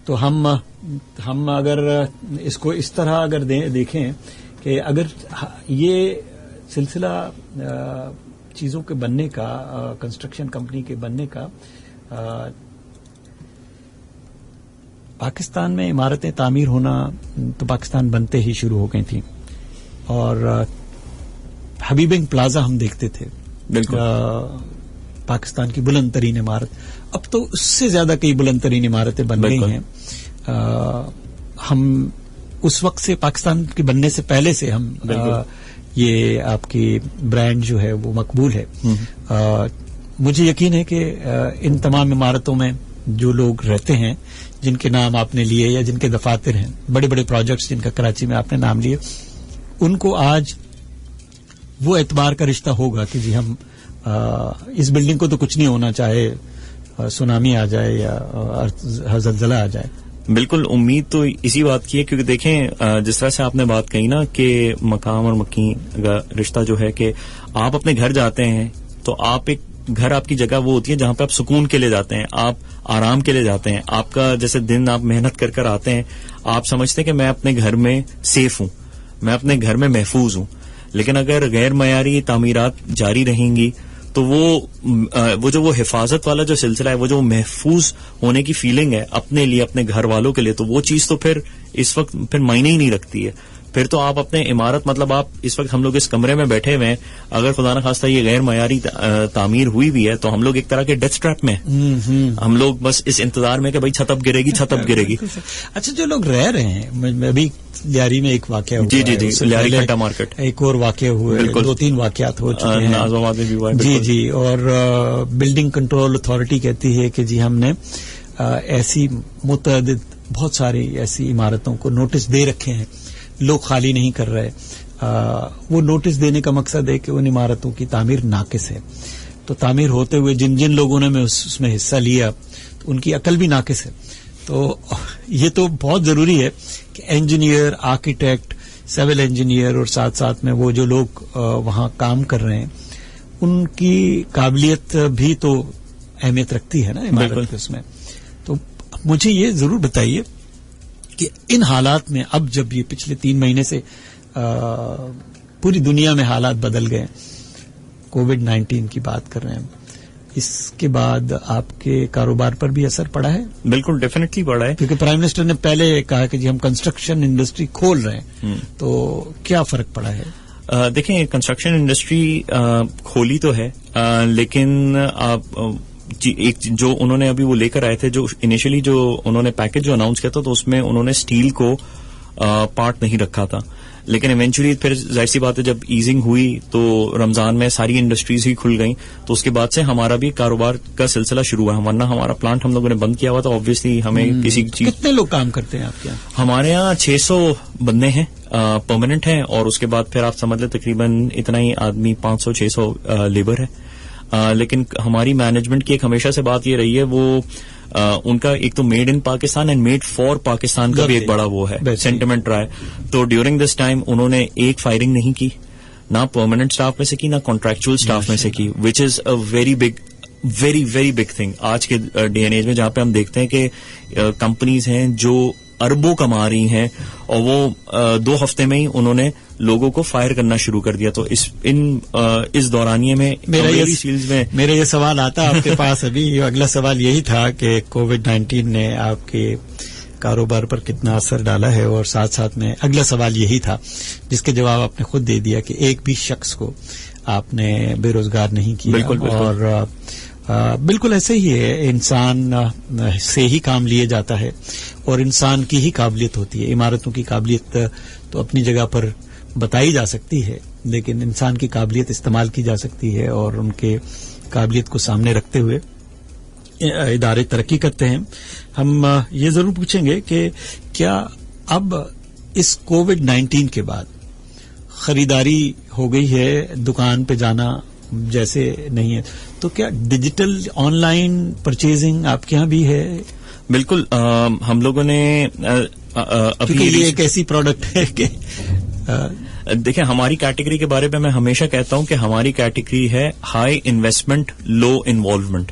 تو ہم اگر اس کو اس طرح اگر دیکھیں کہ اگر یہ سلسلہ چیزوں کے بننے کا کنسٹرکشن کمپنی کے بننے کا پاکستان میں عمارتیں تعمیر ہونا تو پاکستان بنتے ہی شروع ہو گئی تھیں، اور حبیبنگ پلازا ہم دیکھتے تھے، بالکل پاکستان کی بلند ترین عمارت. اب تو اس سے زیادہ کئی بلند ترین عمارتیں بن گئی ہیں. ہم اس وقت سے، پاکستان کے بننے سے پہلے سے ہم یہ آپ کی برانڈ جو ہے وہ مقبول ہے. مجھے یقین ہے کہ ان تمام عمارتوں میں جو لوگ رہتے ہیں، جن کے نام آپ نے لیے یا جن کے دفاتر ہیں، بڑے بڑے پروجیکٹس جن کا کراچی میں آپ نے نام لیے، ان کو آج وہ اعتبار کا رشتہ ہوگا کہ جی ہم اس بلڈنگ کو تو کچھ نہیں ہونا، چاہے سونامی آ جائے یا زلزلہ آ جائے. بالکل امید تو اسی بات کی ہے، کیونکہ دیکھیں جس طرح سے آپ نے بات کہی نا کہ مقام اور مکین کا رشتہ جو ہے، کہ آپ اپنے گھر جاتے ہیں تو آپ ایک گھر، آپ کی جگہ وہ ہوتی ہے جہاں پہ آپ سکون کے لیے جاتے ہیں، آپ آرام کے لیے جاتے ہیں. آپ کا جیسے دن آپ محنت کر کر آتے ہیں، آپ سمجھتے ہیں کہ میں اپنے گھر میں سیف ہوں، میں اپنے گھر میں محفوظ ہوں. لیکن اگر غیر معیاری تعمیرات جاری رہیں گی تو وہ جو حفاظت والا جو سلسلہ ہے، وہ جو محفوظ ہونے کی فیلنگ ہے اپنے لیے، اپنے گھر والوں کے لیے، تو وہ چیز تو پھر اس وقت پھر معنی ہی نہیں رکھتی ہے. پھر تو آپ اپنے عمارت، مطلب آپ اس وقت ہم لوگ اس کمرے میں بیٹھے ہوئے ہیں، اگر خدا نخواستہ یہ غیر معیاری تعمیر ہوئی بھی ہے تو ہم لوگ ایک طرح کے ڈیتھ ٹریپ میں ہیں. ہم لوگ بس اس انتظار میں کہ بھائی چھت اب گرے گی، چھت اب گرے گی. اچھا، جو لوگ رہ رہے ہیں، ابھی لیاری میں ایک واقعہ ہوا، جی لیاری کھٹا مارکیٹ، ایک اور واقع ہوئے، 2-3 واقعات ہو چکے ہیں. جی اور بلڈنگ کنٹرول اتھارٹی کہتی ہے کہ جی ہم نے ایسی متعدد بہت ساری ایسی عمارتوں کو نوٹس دے رکھے ہیں، لوگ خالی نہیں کر رہے. وہ نوٹس دینے کا مقصد ہے کہ ان عمارتوں کی تعمیر ناقص ہے. تو تعمیر ہوتے ہوئے جن لوگوں نے اس میں حصہ لیا تو ان کی عقل بھی ناقص ہے. تو یہ تو بہت ضروری ہے کہ انجینئر، آرکیٹیکٹ، سول انجینئر اور ساتھ ساتھ میں وہ جو لوگ وہاں کام کر رہے ہیں، ان کی قابلیت بھی تو اہمیت رکھتی ہے نا عمارت کے اس میں. تو مجھے یہ ضرور بتائیے کہ ان حالات میں، اب جب یہ پچھلے 3 مہینے سے پوری دنیا میں حالات بدل گئے، کووڈ-19 کی بات کر رہے ہیں، اس کے بعد آپ کے کاروبار پر بھی اثر پڑا ہے؟ بالکل ڈیفینیٹلی پڑا ہے، کیونکہ پرائم منسٹر نے پہلے کہا کہ جی ہم کنسٹرکشن انڈسٹری کھول رہے ہیں، تو کیا فرق پڑا ہے؟ دیکھیں کنسٹرکشن انڈسٹری کھولی تو ہے، لیکن آپ ایک جو انہوں نے ابھی وہ لے کر آئے تھے، جو انیشلی جو انہوں نے پیکج جو اناؤنس کیا تھا، تو اس میں انہوں نے اسٹیل کو پارٹ نہیں رکھا تھا. لیکن ایونچولی پھر ظاہر سی بات ہے جب ایزنگ ہوئی تو رمضان میں ساری انڈسٹریز ہی کھل گئیں، تو اس کے بعد سے ہمارا بھی کاروبار کا سلسلہ شروع ہوا. ورنہ ہمارا پلانٹ ہم لوگوں نے بند کیا ہوا تھا. آبویسلی ہمیں کسی چیز. کتنے لوگ کام کرتے ہیں آپ کے یہاں؟ ہمارے یہاں 600 بندے ہیں پرماننٹ ہیں، اور اس کے بعد پھر آپ سمجھ لیں تقریباً اتنا ہی آدمی 500-600 لیبر ہے. لیکن ہماری مینجمنٹ کی ایک ہمیشہ سے بات یہ رہی ہے، وہ ان کا ایک تو made in Pakistan and made for Pakistan کا بھی ایک بڑا وہ ہے سینٹیمنٹ رہا ہے. تو ڈیورنگ دس ٹائم انہوں نے ایک فائرنگ نہیں کی، نہ پرماننٹ اسٹاف میں سے کی، نہ کانٹریکچوئل اسٹاف میں سے کی، وچ از اے ویری بگ تھنگ آج کے ڈے اینڈ ایج میں، جہاں پہ ہم دیکھتے ہیں کہ کمپنیز ہیں جو اربوں کما رہی ہیں، اور وہ 2 ہفتے میں ہی انہوں نے لوگوں کو فائر کرنا شروع کر دیا. تو اس دورانیے میں میرا یہ سوال آتا آپ کے پاس ابھی، اگلا سوال یہی تھا کہ کووڈ-19 نے آپ کے کاروبار پر کتنا اثر ڈالا ہے، اور ساتھ ساتھ میں اگلا سوال یہی تھا جس کے جواب آپ نے خود دے دیا کہ ایک بھی شخص کو آپ نے بے روزگار نہیں کیا. بالکل. اور بالکل ایسے ہی ہے، انسان سے ہی کام لیا جاتا ہے، اور انسان کی ہی قابلیت ہوتی ہے. عمارتوں کی قابلیت تو اپنی جگہ پر بتائی جا سکتی ہے، لیکن انسان کی قابلیت استعمال کی جا سکتی ہے، اور ان کے قابلیت کو سامنے رکھتے ہوئے ادارے ترقی کرتے ہیں. ہم یہ ضرور پوچھیں گے کہ کیا اب اس کووڈ-19 کے بعد خریداری ہو گئی ہے، دکان پہ جانا جیسے نہیں ہے، تو کیا ڈیجیٹل آن لائن پرچیزنگ آپ کے یہاں بھی ہے؟ بالکل. ہم لوگوں نے کیونکہ یہ ایک ایسی پروڈکٹ ہے کہ دیکھیں ہماری کیٹیگری کے بارے میں ہمیشہ کہتا ہوں کہ ہماری کیٹیگری ہے ہائی انویسٹمنٹ لو انوالومنٹ.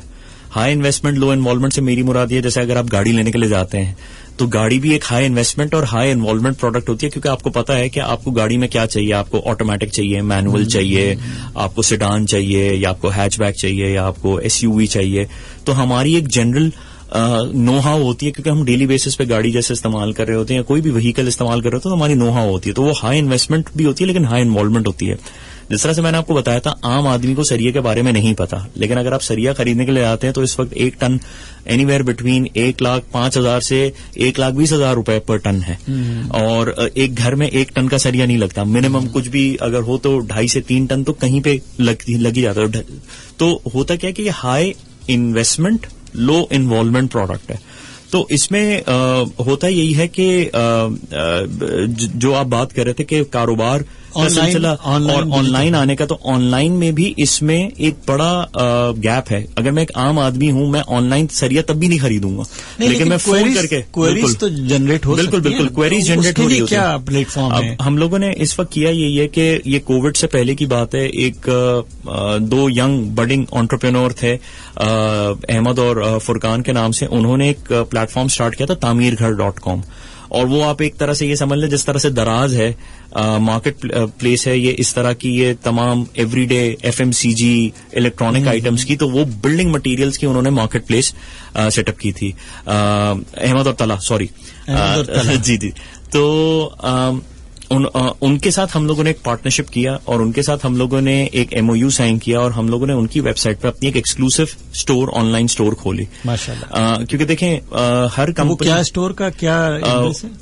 ہائی انویسٹمنٹ لو انوالومنٹ سے میری مراد یہ جیسے اگر آپ گاڑی لینے کے لیے جاتے ہیں تو گاڑی بھی ایک ہائی انویسٹمنٹ اور ہائی انوالومنٹ پروڈکٹ ہوتی ہے، کیونکہ آپ کو پتا ہے کہ آپ کو گاڑی میں کیا چاہیے. آپ کو آٹومیٹک چاہیے، مینول چاہیے، آپ کو سیڈان چاہیے، یا آپ کو ہیچ بیک چاہیے، یا آپ کو SUV چاہیے. تو ہماری ایک جنرل نو ہاؤ ہوتی ہے, کیونکہ ہم ڈیلی بیسس پہ گاڑی جیسے استعمال کر رہے ہوتے ہیں یا کوئی بھی وہیکل استعمال کر رہے ہوتے ہیں تو ہماری نو ہاؤ ہوتی ہے, تو وہ ہائی انویسٹمنٹ بھی ہوتی ہے لیکن ہائی انوالومنٹ ہوتی ہے. جس طرح سے میں نے آپ کو بتایا تھا عام آدمی کو سریے کے بارے میں نہیں پتا, لیکن اگر آپ سریا خریدنے کے لیے آتے ہیں تو اس وقت ایک ٹن اینی ویئر بٹوین 1,05,000 سے 1,20,000 روپے پر ٹن ہے, اور ایک گھر میں ایک ٹن کا سریا نہیں لگتا, منیمم کچھ بھی اگر ہو تو 2.5 سے 3 ٹن تو کہیں پہ لگ ہی جاتا ہے. تو ہوتا کیا کہ یہ ہائی انویسٹمنٹ لو انوالومنٹ پروڈکٹ ہے. تو اس میں ہوتا یہی ہے کہ جو آپ بات کر رہے تھے کہ کاروبار کا سلسلہ اور آن لائن آنے کا, تو آن لائن میں بھی اس میں ایک بڑا گیپ ہے. اگر میں ایک عام آدمی ہوں میں آن لائن سریا تب بھی نہیں خریدوں گا, لیکن میں فون کر کے کوئریز تو جنریٹ ہو سکتی ہیں. بالکل کوئریز جنریٹ ہو رہی ہوتی ہیں. کیا پلیٹ فارم ہے؟ اب ہم لوگوں نے اس وقت کیا یہی ہے کہ یہ کووڈ سے پہلے کی بات ہے, ایک 2 ینگ بڈنگ انٹرپرینور تھے احمد اور فرقان کے نام سے, انہوں نے ایک پلیٹ فارم اسٹارٹ کیا تھا tamirghar.com, اور وہ آپ ایک طرح سے یہ سمجھ لیں جس طرح سے دراز ہے مارکیٹ پلیس ہے, یہ اس طرح کی یہ تمام every day FMCG electronic items کی, تو وہ بلڈنگ مٹیریلز کی انہوں نے مارکیٹ پلیس سیٹ اپ کی تھی. احمد اور طلحہ سوری جی. تو ان کے ساتھ ہم لوگوں نے ایک پارٹنرشپ کیا اور ان کے ساتھ ہم لوگوں نے ایک MOU سائن کیا, اور ہم لوگوں نے ان کی ویب سائٹ پہ اپنی ایک exclusive store on line store کھولی. ماشاءاللہ. کیونکہ دیکھیں ہر کمپنی کیا اسٹور کا کیا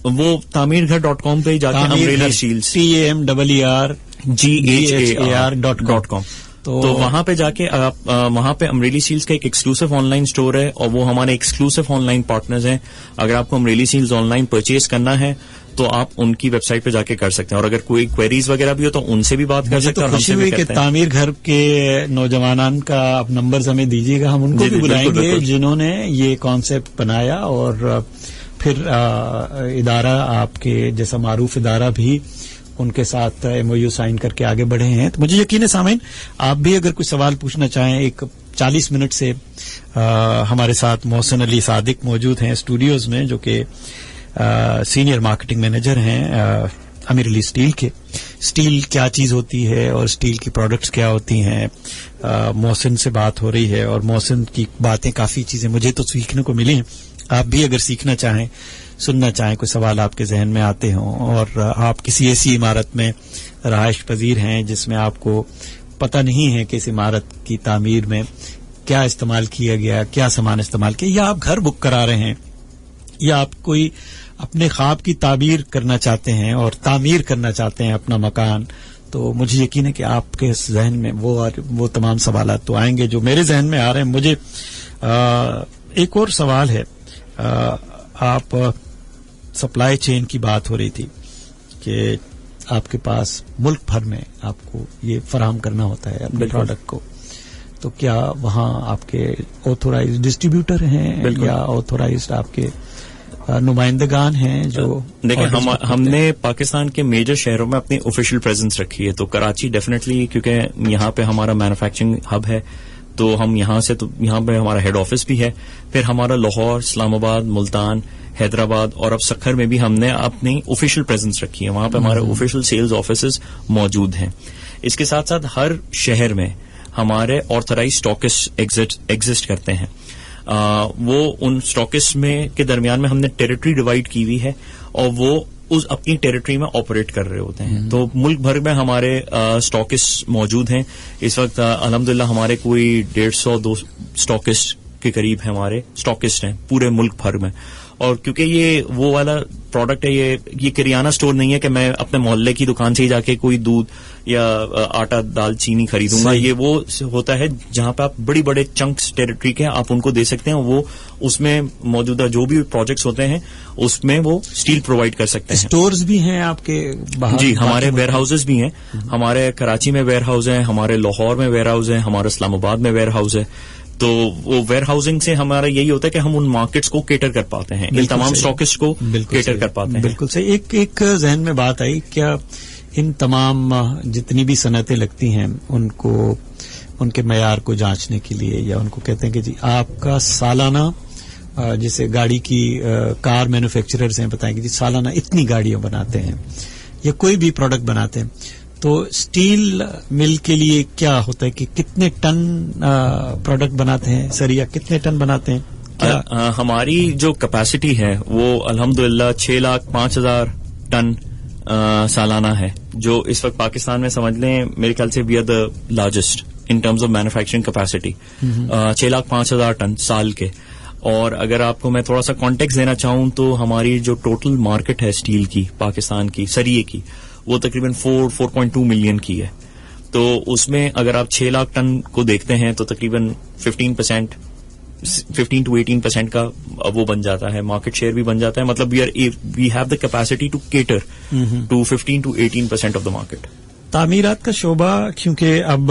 وہ tamirghar.com پہ جا کے امبریلا سیلز TAMRRGHAR.com, تو وہاں پہ جا کے آپ وہاں پہ امریلی سیلز کا ایک ایکسکلوسو آن لائن اسٹور ہے, اور وہ ہمارے ایکسکلوسو آن لائن پارٹنرز ہیں. اگر آپ کو Amreli sales online purchase کرنا ہے تو آپ ان کی ویب سائٹ پہ جا کے کر سکتے ہیں, اور اگر کوئی کوئریز وغیرہ بھی ہو تو ان سے بھی بات کر سکتے ہیں. خوشی ہوئی کہ تعمیر گھر کے نوجوانان کا آپ نمبرز ہمیں دیجیے گا, ہم ان کو بھی بلائیں گے جنہوں نے یہ کانسیپٹ بنایا, اور پھر ادارہ آپ کے جیسا معروف ادارہ بھی ان کے ساتھ MOU سائن کر کے آگے بڑھے ہیں. تو مجھے یقین ہے سامعین آپ بھی اگر کوئی سوال پوچھنا چاہیں, ایک 40 منٹ سے ہمارے ساتھ محسن علی صادق موجود ہیں اسٹوڈیوز میں, جو کہ سینئر مارکیٹنگ مینیجر ہیں امیر علی اسٹیل کے. اسٹیل کیا چیز ہوتی ہے اور اسٹیل کی پروڈکٹس کیا ہوتی ہیں, محسن سے بات ہو رہی ہے, اور محسن کی باتیں کافی چیزیں مجھے تو سیکھنے کو ملی ہیں. آپ بھی اگر سیکھنا چاہیں, سننا چاہیں, کوئی سوال آپ کے ذہن میں آتے ہوں, اور آپ کسی ایسی عمارت میں رہائش پذیر ہیں جس میں آپ کو پتہ نہیں ہے کہ اس عمارت کی تعمیر میں کیا استعمال کیا گیا, کیا سامان استعمال کیا, یا آپ گھر بک کرا رہے ہیں, یا آپ کوئی اپنے خواب کی تعبیر کرنا چاہتے ہیں اور تعمیر کرنا چاہتے ہیں اپنا مکان, تو مجھے یقین ہے کہ آپ کے ذہن میں وہ تمام سوالات تو آئیں گے جو میرے ذہن میں آ رہے ہیں. مجھے ایک اور سوال ہے, آپ سپلائی چین کی بات ہو رہی تھی کہ آپ کے پاس ملک بھر میں آپ کو یہ فراہم کرنا ہوتا ہے اپنے پروڈکٹ کو, تو کیا وہاں آپ کے آتھورائزڈ ڈسٹریبیوٹر ہیں یا آتھورائزڈ آپ کے نمائندگان ہیں جو دیکھیں ہم نے پاکستان کے میجر شہروں میں اپنی آفیشیل پریزنس رکھی ہے. تو کراچی ڈیفینیٹلی, کیونکہ یہاں پہ ہمارا مینوفیکچرنگ ہب ہے, تو ہم یہاں سے تو یہاں پہ ہمارا ہیڈ آفس بھی ہے. پھر ہمارا لاہور, اسلام آباد, ملتان, حیدرآباد اور اب سکھر میں بھی ہم نے اپنی آفیشیل پریزنس رکھی ہے. وہاں پہ ہمارے آفیشیل سیلز آفیسز موجود ہیں. اس کے ساتھ ساتھ ہر شہر میں ہمارے آتھورائز اسٹاکسٹ ایگزسٹ کرتے ہیں. وہ ان اسٹاکسٹ میں کے درمیان میں ہم نے ٹیریٹری ڈیوائڈ کی ہوئی ہے, اور وہ اس اپنی ٹیریٹری میں آپریٹ کر رہے ہوتے ہیں. تو ملک بھر میں ہمارے اسٹاکسٹ موجود ہیں. اس وقت الحمدللہ ہمارے کوئی 150-200 اسٹاکسٹ کے قریب ہیں, ہمارے اسٹاکسٹ ہیں پورے ملک بھر میں. اور کیونکہ یہ وہ والا پروڈکٹ ہے, یہ کریانہ اسٹور نہیں ہے کہ میں اپنے محلے کی دکان سے ہی جا کے کوئی دودھ یا آٹا دال چینی خریدوں گا. یہ وہ ہوتا ہے جہاں پہ آپ بڑی بڑے چنکس ٹیریٹری کے آپ ان کو دے سکتے ہیں, وہ اس میں موجودہ جو بھی پروجیکٹس ہوتے ہیں اس میں وہ اسٹیل پرووائڈ کر سکتے ہیں. اسٹورز بھی ہیں آپ کے باہر؟ جی, ہمارے ویئر ہاؤسز بھی ہیں. ہمارے کراچی میں ویئر ہاؤس ہیں, ہمارے لاہور میں ویئر ہاؤس ہیں, ہمارے اسلام آباد میں ویئر ہاؤس ہے. تو وہ ویئر ہاؤسنگ سے ہمارا یہی ہوتا ہے کہ ہم ان مارکیٹس کو کیٹر کر پاتے ہیں, ان تمام اسٹاکسٹ کو کیٹر کر پاتے ہیں. بالکل صحیح. ایک ذہن میں بات آئی, کیا ان تمام جتنی بھی صنعتیں لگتی ہیں ان کو ان کے معیار کو جانچنے کے لیے, یا ان کو کہتے ہیں کہ جی آپ کا سالانہ, جیسے گاڑی کی کار مینوفیکچررز ہیں بتائیں کہ جی سالانہ اتنی گاڑیاں بناتے ہیں یا کوئی بھی پروڈکٹ بناتے ہیں, تو اسٹیل مل کے لیے کیا ہوتا ہے کہ کتنے ٹن پروڈکٹ بناتے ہیں سر, یا کتنے ٹن بناتے ہیں ہماری جو کیپیسٹی ہے وہ الحمدللہ 6,05,000 ٹن سالانہ ہے, جو اس وقت پاکستان میں سمجھ لیں میرے خیال سے we are the largest in terms of manufacturing capacity. 6,05,000 ton سال کے. اور اگر آپ کو میں تھوڑا سا کانٹیکس دینا چاہوں تو ہماری جو ٹوٹل مارکیٹ ہے اسٹیل کی پاکستان کی سریے کی وہ تقریباً 4.2 ملین کی ہے. تو اس میں اگر آپ 6 لاکھ ٹن کو دیکھتے ہیں تو تقریباً 15% 15 to 18% کا وہ بن جاتا ہے, مارکیٹ شیئر بھی بن جاتا ہے. مطلب we have the capacity to cater to 15 to 18% of the market. تعمیرات کا شعبہ کیونکہ اب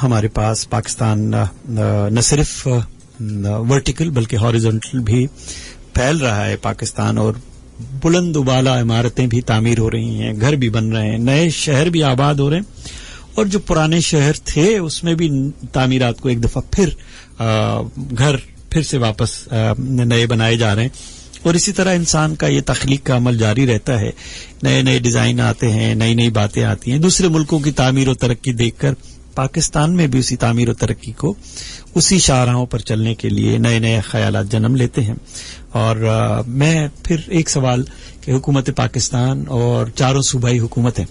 ہمارے پاس پاکستان نہ صرف ورٹیکل بلکہ ہاریزونٹل بھی پھیل رہا ہے پاکستان, اور بلند و بالا عمارتیں بھی تعمیر ہو رہی ہیں, گھر بھی بن رہے ہیں, نئے شہر بھی آباد ہو رہے ہیں, اور جو پرانے شہر تھے اس میں بھی تعمیرات کو ایک دفعہ پھر گھر پھر سے واپس نئے بنائے جا رہے ہیں. اور اسی طرح انسان کا یہ تخلیق کا عمل جاری رہتا ہے, نئے نئے ڈیزائن آتے ہیں, نئی نئی باتیں آتی ہیں. دوسرے ملکوں کی تعمیر و ترقی دیکھ کر پاکستان میں بھی اسی تعمیر و ترقی کو اسی شاہراہوں پر چلنے کے لیے نئے نئے خیالات جنم لیتے ہیں. اور میں پھر ایک سوال کہ حکومت پاکستان اور چاروں صوبائی حکومتیں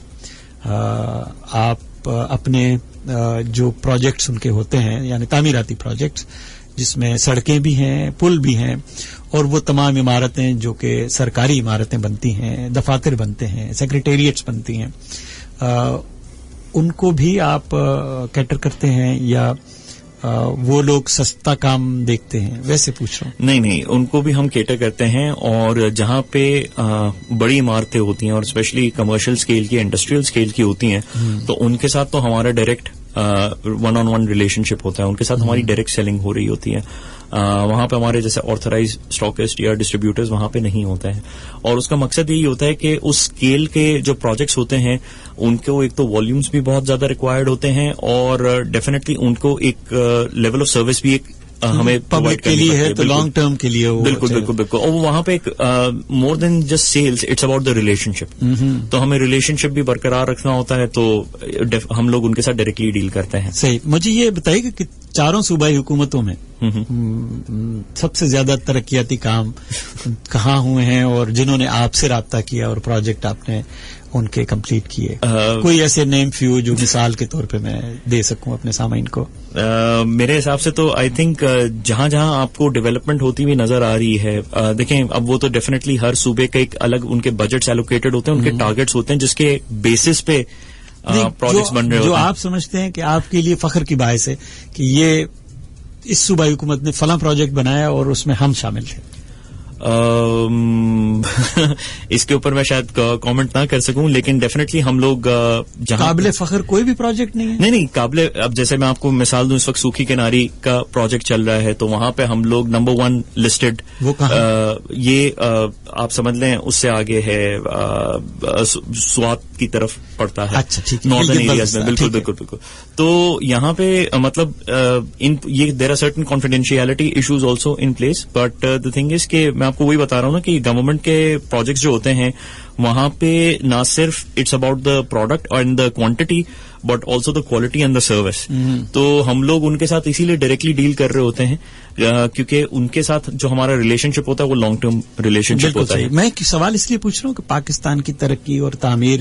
آپ اپنے جو پروجیکٹس ان کے ہوتے ہیں یعنی تعمیراتی پروجیکٹس جس میں سڑکیں بھی ہیں, پل بھی ہیں, اور وہ تمام عمارتیں جو کہ سرکاری عمارتیں بنتی ہیں, دفاتر بنتے ہیں, سیکریٹریٹس بنتی ہیں, ان کو بھی آپ کیٹر کرتے ہیں یا وہ لوگ سستا کام دیکھتے ہیں؟ ویسے پوچھ رہا ہوں. نہیں, ان کو بھی ہم کیٹر کرتے ہیں, اور جہاں پہ بڑی عمارتیں ہوتی ہیں اور اسپیشلی کمرشل اسکیل کی, انڈسٹریل اسکیل کی ہوتی ہیں, تو ان کے ساتھ تو ہمارا ڈائریکٹ 1-on-1 ریلیشن شپ ہوتا ہے, ان کے ساتھ ہماری ڈائریکٹ سیلنگ ہو رہی ہوتی ہے. وہاں پہ ہمارے جیسے آتھرائز اسٹاکسٹ یا ڈسٹریبیوٹرز وہاں پہ نہیں ہوتے ہیں, اور اس کا مقصد یہی ہوتا ہے کہ اس اسکیل کے جو پروجیکٹس ہوتے ہیں ان کو ایک تو والیومز بھی بہت زیادہ ریکوائرڈ ہوتے ہیں, اور ڈیفینیٹلی ان کو ایک لیول آف سروس بھی ایک ہمیں پبلک کے لیے ہے تو لانگ ٹرم کے لیے. بالکل. اور وہاں پہ ایک more than just sales, it's about the relationship. تو ہمیں ریلیشن شپ بھی برقرار رکھنا ہوتا ہے, تو ہم لوگ ان کے ساتھ ڈائریکٹلی ڈیل کرتے ہیں. صحیح. مجھے یہ بتائیے کہ چاروں صوبائی حکومتوں میں سب سے زیادہ ترقیاتی کام کہاں ہوئے ہیں, اور جنہوں نے آپ سے رابطہ کیا اور پروجیکٹ آپ نے ان کے کمپلیٹ کیے, کوئی ایسے نیم فیو جو مثال کے طور پہ میں دے سکوں اپنے سامعین کو؟ میرے حساب سے تو آئی تھنک جہاں جہاں آپ کو ڈیولپمنٹ ہوتی ہوئی نظر آ رہی ہے, دیکھیں اب وہ تو ڈیفینیٹلی ہر صوبے کا ایک الگ ان کے بجٹس ایلوکیٹڈ ہوتے ہیں, ان کے ٹارگیٹس ہوتے ہیں جس کے بیسس پہ پروجیکٹس بن رہے ہوتے ہیں. جو آپ سمجھتے ہیں کہ آپ کے لیے فخر کی باعث ہے کہ یہ اس صوبائی حکومت نے فلاں پروجیکٹ بنایا اور اس میں ہم شامل تھے. اس کے اوپر میں شاید کامنٹ نہ کر سکوں, لیکن ڈیفینیٹلی ہم لوگ جہاں قابل فخر کوئی بھی پروجیکٹ نہیں ہے. نہیں قابل, اب جیسے میں آپ کو مثال دوں, اس وقت سوکھی کناری کا پروجیکٹ چل رہا ہے, تو وہاں پہ ہم لوگ نمبر 1 لسٹڈ. وہ یہ آپ سمجھ لیں اس سے آگے ہے, سوات کی طرف پڑتا ہے. اچھا ٹھیک, ناردرن ایریاز میں. بالکل. تو یہاں پہ مطلب یہ there are certain confidentiality issues also in place, but the thing is کہ میں آپ کو وہی بتا رہا ہوں نا کہ گورنمنٹ کے پروجیکٹس جو ہوتے ہیں وہاں پہ نہ صرف it's about the product and the quantity but also the quality and the service. تو ہم لوگ ان کے ساتھ اسی لیے ڈائریکٹلی ڈیل کر رہے ہوتے ہیں کیونکہ ان کے ساتھ جو ہمارا ریلیشن شپ ہوتا ہے وہ لانگ ٹرم ریلیشن شپ ہوتا ہے. میں سوال اس لیے پوچھ رہا ہوں کہ پاکستان کی ترقی اور تعمیر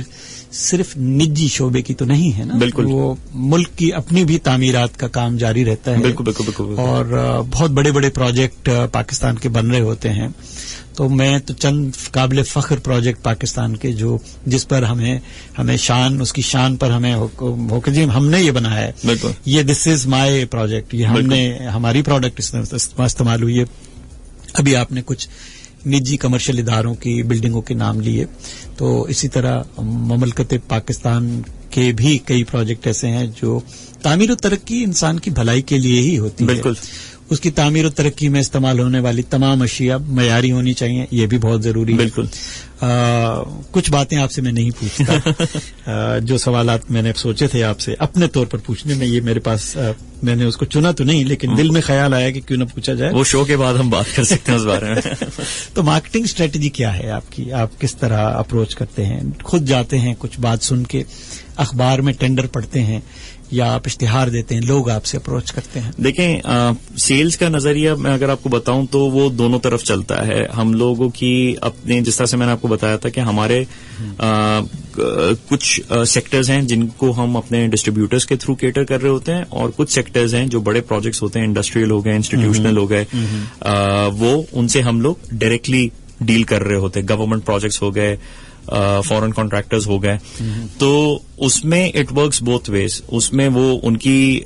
صرف نجی شعبے کی تو نہیں ہے نا. بالکل. وہ ملک کی اپنی بھی تعمیرات کا کام جاری رہتا ہے. بالکل. اور بہت بڑے بڑے پروجیکٹ پاکستان کے بن رہے ہوتے ہیں. تو میں تو چند قابل فخر پروجیکٹ پاکستان کے جو جس پر ہمیں شان, اس کی شان پر ہمیں ہو کہ جی ہم نے یہ بنایا ہے. بالکل. یہ دس از مائی پروجیکٹ, یہ ہم نے ہماری پروڈکٹ اس میں استعمال ہوئی ہے. ابھی آپ نے کچھ نجی کمرشل اداروں کی بلڈنگوں کے نام لیے, تو اسی طرح مملکت پاکستان کے بھی کئی پروجیکٹ ایسے ہیں جو تعمیر و ترقی انسان کی بھلائی کے لیے ہی ہوتی ہے. بالکل. اس کی تعمیر و ترقی میں استعمال ہونے والی تمام اشیاء معیاری ہونی چاہیے, یہ بھی بہت ضروری ہے. بالکل. کچھ باتیں آپ سے میں نہیں پوچھتا جو سوالات میں نے سوچے تھے آپ سے اپنے طور پر پوچھنے میں, یہ میرے پاس میں نے اس کو چنا تو نہیں, لیکن دل میں خیال آیا کہ کیوں نہ پوچھا جائے. وہ شو کے بعد ہم بات کر سکتے ہیں اس بارے میں. تو مارکیٹنگ اسٹریٹجی کیا ہے آپ کی؟ آپ کس طرح اپروچ کرتے ہیں؟ خود جاتے ہیں, کچھ بات سن کے اخبار میں ٹینڈر پڑتے ہیں یا آپ اشتہار دیتے ہیں, لوگ آپ سے اپروچ کرتے ہیں؟ دیکھیں, سیلز کا نظریہ میں اگر آپ کو بتاؤں تو وہ دونوں طرف چلتا ہے. ہم لوگوں کی اپنے, جس طرح سے میں نے آپ کو بتایا تھا کہ ہمارے کچھ سیکٹرز ہیں جن کو ہم اپنے ڈسٹریبیوٹرز کے تھرو کیٹر کر رہے ہوتے ہیں, اور کچھ سیکٹرز ہیں جو بڑے پروجیکٹس ہوتے ہیں, انڈسٹریل ہو گئے, انسٹیٹیوشنل ہو گئے, وہ ان سے ہم لوگ ڈائریکٹلی ڈیل کر رہے ہوتے ہیں. گورنمنٹ پروجیکٹس ہو گئے, فورن کانٹریکٹرز ہو گئے, تو اس میں اٹ ورکس بوتھ ویز. اس میں وہ ان کی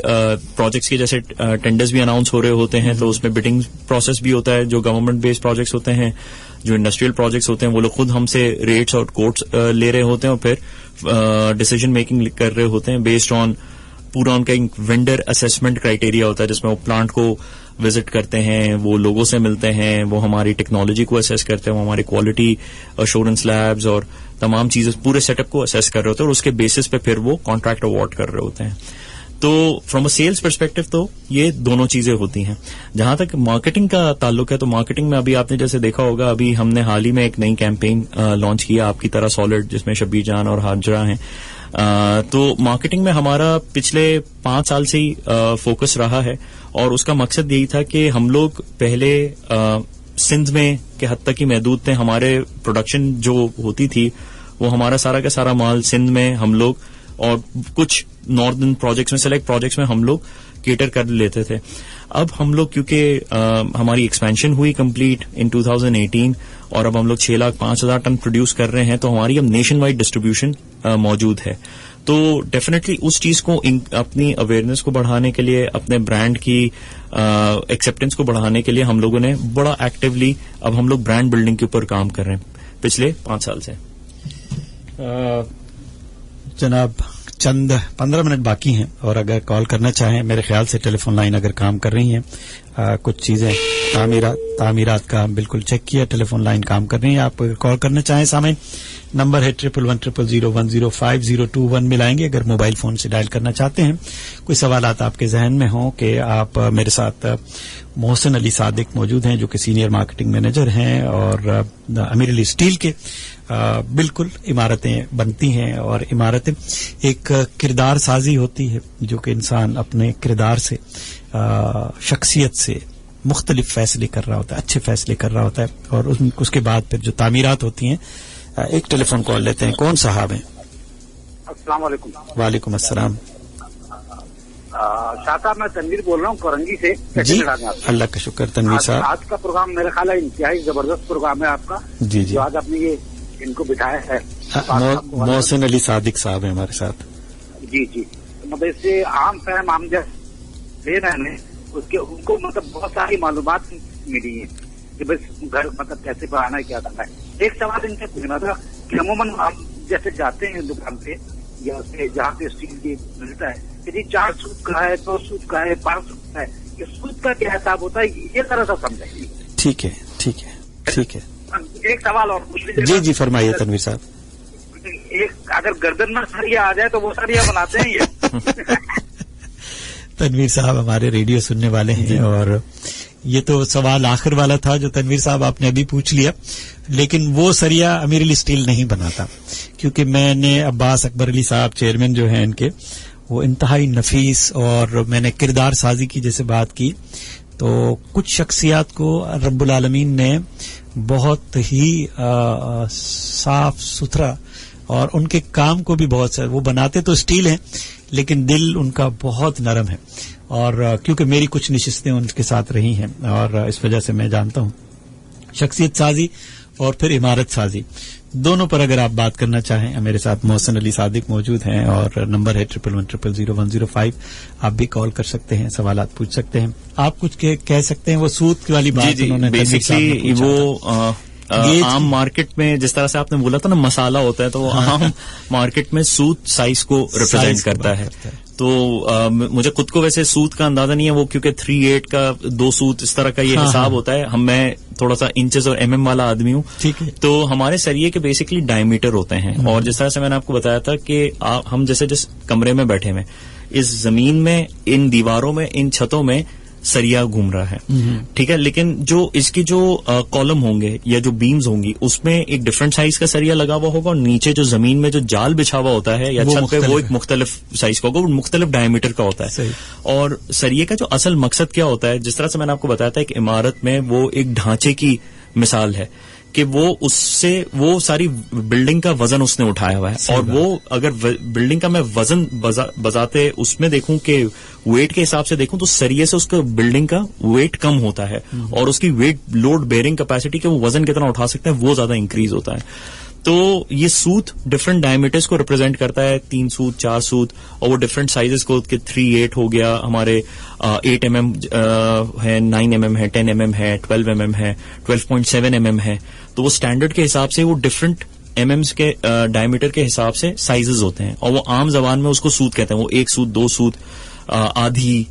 پروجیکٹس کے جیسے ٹینڈرز بھی اناؤنس ہو رہے ہوتے ہیں, تو اس میں بڈنگ پروسیس بھی ہوتا ہے. جو گورنمنٹ بیسڈ پروجیکٹس ہوتے ہیں, جو انڈسٹریل پروجیکٹس ہوتے ہیں, وہ لوگ خود ہم سے ریٹس اور کوٹس لے رہے ہوتے ہیں, اور پھر ڈیسیجن میکنگ کر رہے ہوتے ہیں بیسڈ آن پورا ان کا ایک وینڈر اسیسمنٹ کرائیٹیریا ہوتا ہے, جس میں وہ پلانٹ کو وزٹ کرتے ہیں, وہ لوگوں سے ملتے ہیں, وہ ہماری ٹیکنالوجی کو اسیس کرتے ہیں, وہ ہماری کوالٹی ایشورنس لیبز اور تمام چیزیں پورے سیٹ اپ کو اسیس کر رہے ہوتے ہیں, اور اس کے بیسس پہ پھر وہ کانٹریکٹ اوارڈ کر رہے ہوتے ہیں. تو فرام اے سیلز پرسپیکٹو تو یہ دونوں چیزیں ہوتی ہیں. جہاں تک مارکیٹنگ کا تعلق ہے, تو مارکیٹنگ میں ابھی آپ نے جیسے دیکھا ہوگا, ابھی ہم نے حال ہی میں ایک نئی کیمپین لانچ کیا, آپ کی طرح سالڈ, جس میں شبیر جان اور ہاجرہ ہیں. تو مارکیٹنگ میں ہمارا پچھلے 5 سال سے ہی فوکس رہا ہے, اور اس کا مقصد یہی تھا کہ ہم لوگ پہلے سندھ میں کے حد تک ہی محدود تھے. ہمارے پروڈکشن جو ہوتی تھی وہ ہمارا سارا کا سارا مال سندھ میں ہم لوگ, اور کچھ ناردرن پروجیکٹس میں, سلیکٹ پروجیکٹس میں ہم لوگ کیٹر کر لیتے تھے. اب ہم لوگ کیونکہ ہماری ایکسپینشن ہوئی کمپلیٹ ان 2018, اور اب ہم لوگ 6,05,000 ٹن پروڈیوس کر رہے ہیں, تو ہماری اب نیشن وائڈ ڈسٹریبیوشن موجود ہے. تو ڈیفینیٹلی اس چیز کو اپنی اویئرنیس کو بڑھانے کے لیے, اپنے برانڈ کی ایکسیپٹینس کو بڑھانے کے لیے ہم لوگوں نے بڑا ایکٹیولی اب ہم لوگ برانڈ بلڈنگ کے اوپر کام کر رہے ہیں پچھلے 5 سال سے. جناب, چند 15 منٹ باقی ہیں, اور اگر کال کرنا چاہیں, میرے خیال سے ٹیلی فون لائن اگر کام کر رہی ہیں, کچھ چیزیں تعمیرات کا بالکل چیک کیا, ٹیلی فون لائن کام کر رہی ہیں. آپ اگر کال کرنا چاہیں سامعین, نمبر ہے 111000105021 ملائیں گے. اگر موبائل فون سے ڈائل کرنا چاہتے ہیں, کوئی سوالات آپ کے ذہن میں ہوں, کہ آپ میرے ساتھ محسن علی صادق موجود ہیں جو کہ سینئر مارکیٹنگ مینیجر ہیں, اور امیر علی اسٹیل کے بالکل عمارتیں بنتی ہیں, اور عمارتیں ایک کردار سازی ہوتی ہے جو کہ انسان اپنے کردار سے, شخصیت سے مختلف فیصلے کر رہا ہوتا ہے, اچھے فیصلے کر رہا ہوتا ہے, اور اس کے بعد پھر جو تعمیرات ہوتی ہیں. ایک ٹیلی فون کال لیتے ہیں. کون صاحب ہیں؟ السلام علیکم. وعلیکم السلام. شاہ صاحب, میں تنویر بول رہا ہوں کرنگی سے. جی, اللہ کا شکر تنویر صاحب. آج کا پروگرام میرا خیال ہے انتہائی زبردست پروگرام ہے آپ کا. جی جی, جو آج آپ نے یہ ان کو بٹھایا ہے. محسن علی صادق صاحب ہیں ہمارے ساتھ. جی جی, مطلب اس سے عام فہم عام لے رہے ہیں, اس کے ان کو مطلب بہت ساری معلومات ملی ہیں کہ بس گھر مطلب کیسے بنانا ہے, کیا کرنا ہے. ایک سوال ان سے پوچھنا تھا کہ عموماً ہم جیسے جاتے ہیں دکان پہ یا جہاں پہ اسٹیل کی ملتا ہے, کہ جی 4 سوٹ کا ہے, 2 سوٹ کا ہے, 5 سوٹ کا ہے, یہ سوٹ کا کیا حساب ہوتا ہے, یہ طرح سا سمجھائیے. ٹھیک ہے ٹھیک ہے ٹھیک ہے. ایک سوال اور پوچھ لیجیے. جی جی, فرمائیے تنویر صاحب. ایک اگر گردن میں سریا آ جائے تو وہ سریا بناتے ہیں یہ. تنویر صاحب ہمارے ریڈیو سننے والے ہیں, اور یہ تو سوال آخر والا تھا جو تنویر صاحب آپ نے ابھی پوچھ لیا, لیکن وہ سریا امیر علی اسٹیل نہیں بناتا, کیونکہ میں نے عباس اکبر علی صاحب چیئرمین جو ہیں ان کے, وہ انتہائی نفیس, اور میں نے کردار سازی کی جیسے بات کی, تو کچھ شخصیات کو رب العالمین نے بہت ہی صاف ستھرا, اور ان کے کام کو بھی بہت سارے, وہ بناتے تو اسٹیل ہیں لیکن دل ان کا بہت نرم ہے, اور کیونکہ میری کچھ نشستیں ان کے ساتھ رہی ہیں, اور اس وجہ سے میں جانتا ہوں شخصیت سازی اور پھر عمارت سازی دونوں پر اگر آپ بات کرنا چاہیں. میرے ساتھ محسن علی صادق موجود ہیں, اور نمبر ہے 1110001050. آپ بھی کال کر سکتے ہیں, سوالات پوچھ سکتے ہیں. آپ کچھ کہہ سکتے ہیں, وہ سود والی بات انہوں نے بیسکلی وہ عام مارکیٹ میں جس طرح سے آپ نے بولا تھا نا مسالہ ہوتا ہے, تو وہ عام مارکیٹ میں سوت سائز کو ریپرزینٹ کرتا ہے. تو مجھے خود کو ویسے سوت کا اندازہ نہیں ہے, وہ کیونکہ 3/8 کا 2 سوت اس طرح کا یہ حساب ہوتا ہے. میں تھوڑا سا انچز اور mm والا آدمی ہوں, تو ہمارے سریے کے بیسکلی ڈائمیٹر ہوتے ہیں. اور جس طرح سے میں نے آپ کو بتایا تھا کہ ہم جیسے جس کمرے میں بیٹھے ہوئے, اس زمین میں, ان دیواروں میں, ان چھتوں میں سریا گھوم رہا ہے. ٹھیک ہے, لیکن جو اس کے جو کالم ہوں گے یا جو بیمز ہوں گی اس میں ایک ڈفرنٹ سائز کا سریا لگا ہوا ہوگا, اور نیچے جو زمین میں جو جال بچھا ہوا ہوتا ہے یا چھت پہ وہ ایک مختلف سائز کا ہوگا, وہ مختلف ڈائمیٹر کا ہوتا ہے. اور سریے کا جو اصل مقصد کیا ہوتا ہے, جس طرح سے میں نے آپ کو بتایا تھا, ایک عمارت میں وہ ایک ڈھانچے کی مثال ہے کہ وہ اس سے وہ ساری بلڈنگ کا وزن اس نے اٹھایا ہوا ہے, اور وہ اگر بلڈنگ کا میں وزن بذاتے اس میں دیکھوں کہ ویٹ کے حساب سے دیکھوں تو سریے سے اس کا بلڈنگ کا ویٹ کم ہوتا ہے, اور اس کی ویٹ لوڈ بیئرنگ کیپیسٹی کہ وہ وزن کتنا اٹھا سکتا ہے وہ زیادہ انکریز ہوتا ہے. تو یہ سوت ڈفرنٹ ڈائمیٹرز کو ریپرزینٹ کرتا ہے, 3 سوت 4 سوت, اور وہ ڈفرنٹ سائزز کو, کہ 3-8 ہو گیا ہمارے, 8 mm ہے, 9 mm ہے, 10 mm ہے, 12 mm ہے, 12.7 mm ہے. تو وہ اسٹینڈرڈ کے حساب سے وہ ڈفرنٹ ایمس کے ڈائمیٹر کے حساب سے سائزز ہوتے ہیں, اور وہ عام زبان میں اس کو سوت کہتے ہیں. وہ 1 سوت 2 سوت آدھی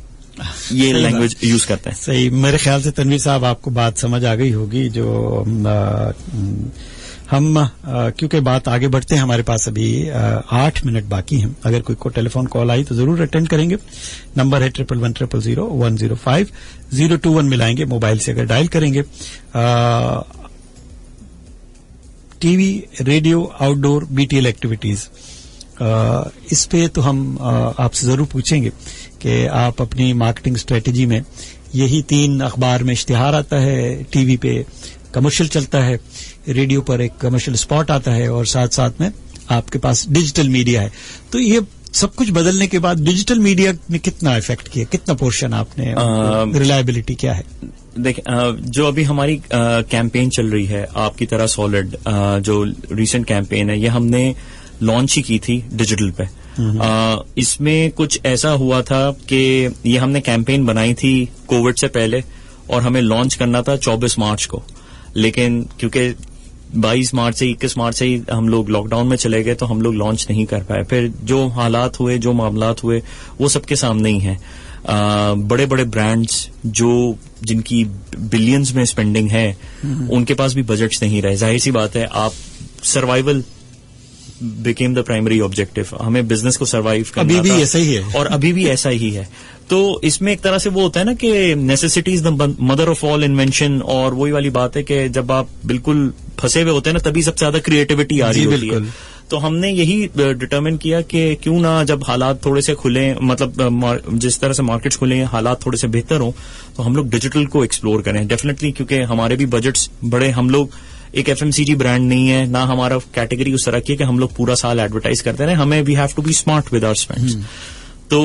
یہ لینگویج یوز کرتے ہیں. صحیح. میرے خیال سے تنویر صاحب آپ کو بات سمجھ آ گئی ہوگی. جو ہم کیونکہ بات آگے بڑھتے ہیں, ہمارے پاس ابھی 8 منٹ باقی ہیں. اگر کوئی کو ٹیلی فون کال آئی تو ضرور اٹینڈ کریں گے. نمبر ہے 1110000105 021 ملائیں گے. موبائل سے اگر ڈائل کریں گے. ٹی وی, ریڈیو, آؤٹ ڈور, BTL ایکٹیویٹیز, اس پہ تو ہم آپ سے ضرور پوچھیں گے کہ آپ اپنی مارکیٹنگ اسٹریٹجی میں یہی 3 اخبار میں اشتہار آتا ہے, ٹی وی پہ کمرشل چلتا ہے, ریڈیو پر ایک کمرشل اسپاٹ آتا ہے, اور ساتھ ساتھ میں آپ کے پاس ڈیجیٹل میڈیا ہے. تو یہ سب کچھ بدلنے کے بعد ڈیجیٹل میڈیا نے کتنا افیکٹ کیا, کتنا پورشن آپ نے, ریلائبلٹی کیا ہے؟ دیکھیں, جو ابھی ہماری کیمپین چل رہی ہے آپ کی طرح سالڈ, جو ریسنٹ کیمپین ہے, یہ ہم نے لانچ ہی کی تھی ڈیجیٹل پہ. اس میں کچھ ایسا ہوا تھا کہ یہ ہم نے کیمپین بنائی تھی کووڈ سے پہلے, اور ہمیں لانچ کرنا تھا 24 مارچ کو, لیکن کیونکہ 22 مارچ سے 21 مارچ سے ہی ہم لوگ لاک ڈاؤن میں چلے گئے تو ہم لوگ لانچ نہیں کر پائے. پھر جو حالات ہوئے, جو معاملات ہوئے, وہ سب کے سامنے ہی ہیں. بڑے بڑے برانڈز جن کی بلینز میں اسپینڈنگ ہے, ان کے پاس بھی بجٹس نہیں رہے. ظاہر سی بات ہے, آپ survival became the primary objective, ہمیں بزنس کو سروائیو کرنا ابھی بھی ایسا ہی ہے, اور ابھی بھی ایسا ہی ہے. تو اس میں ایک طرح سے وہ ہوتا ہے نا کہ necessity is the mother of all invention, اور وہی والی بات ہے کہ جب آپ بالکل پھنسے ہوئے ہوتے ہیں نا, تبھی سب سے زیادہ کریٹیوٹی آ رہی ہوتی ہے. تو ہم نے یہی ڈٹرمن کیا کہ کیوں نہ جب حالات تھوڑے سے کھلیں, مطلب جس طرح سے مارکیٹس کھلیں, حالات تھوڑے سے بہتر ہوں, تو ہم لوگ ڈیجیٹل کو ایکسپلور کریں. ڈیفینیٹلی, کیونکہ ہمارے بھی بجٹس بڑے, ہم لوگ ایک FMCG برانڈ نہیں ہے, نہ ہمارا کیٹیگری اس طرح کی ہے کہ ہم لوگ پورا سال ایڈورٹائز کرتے رہے. ہمیں we have to be smart with our spends. تو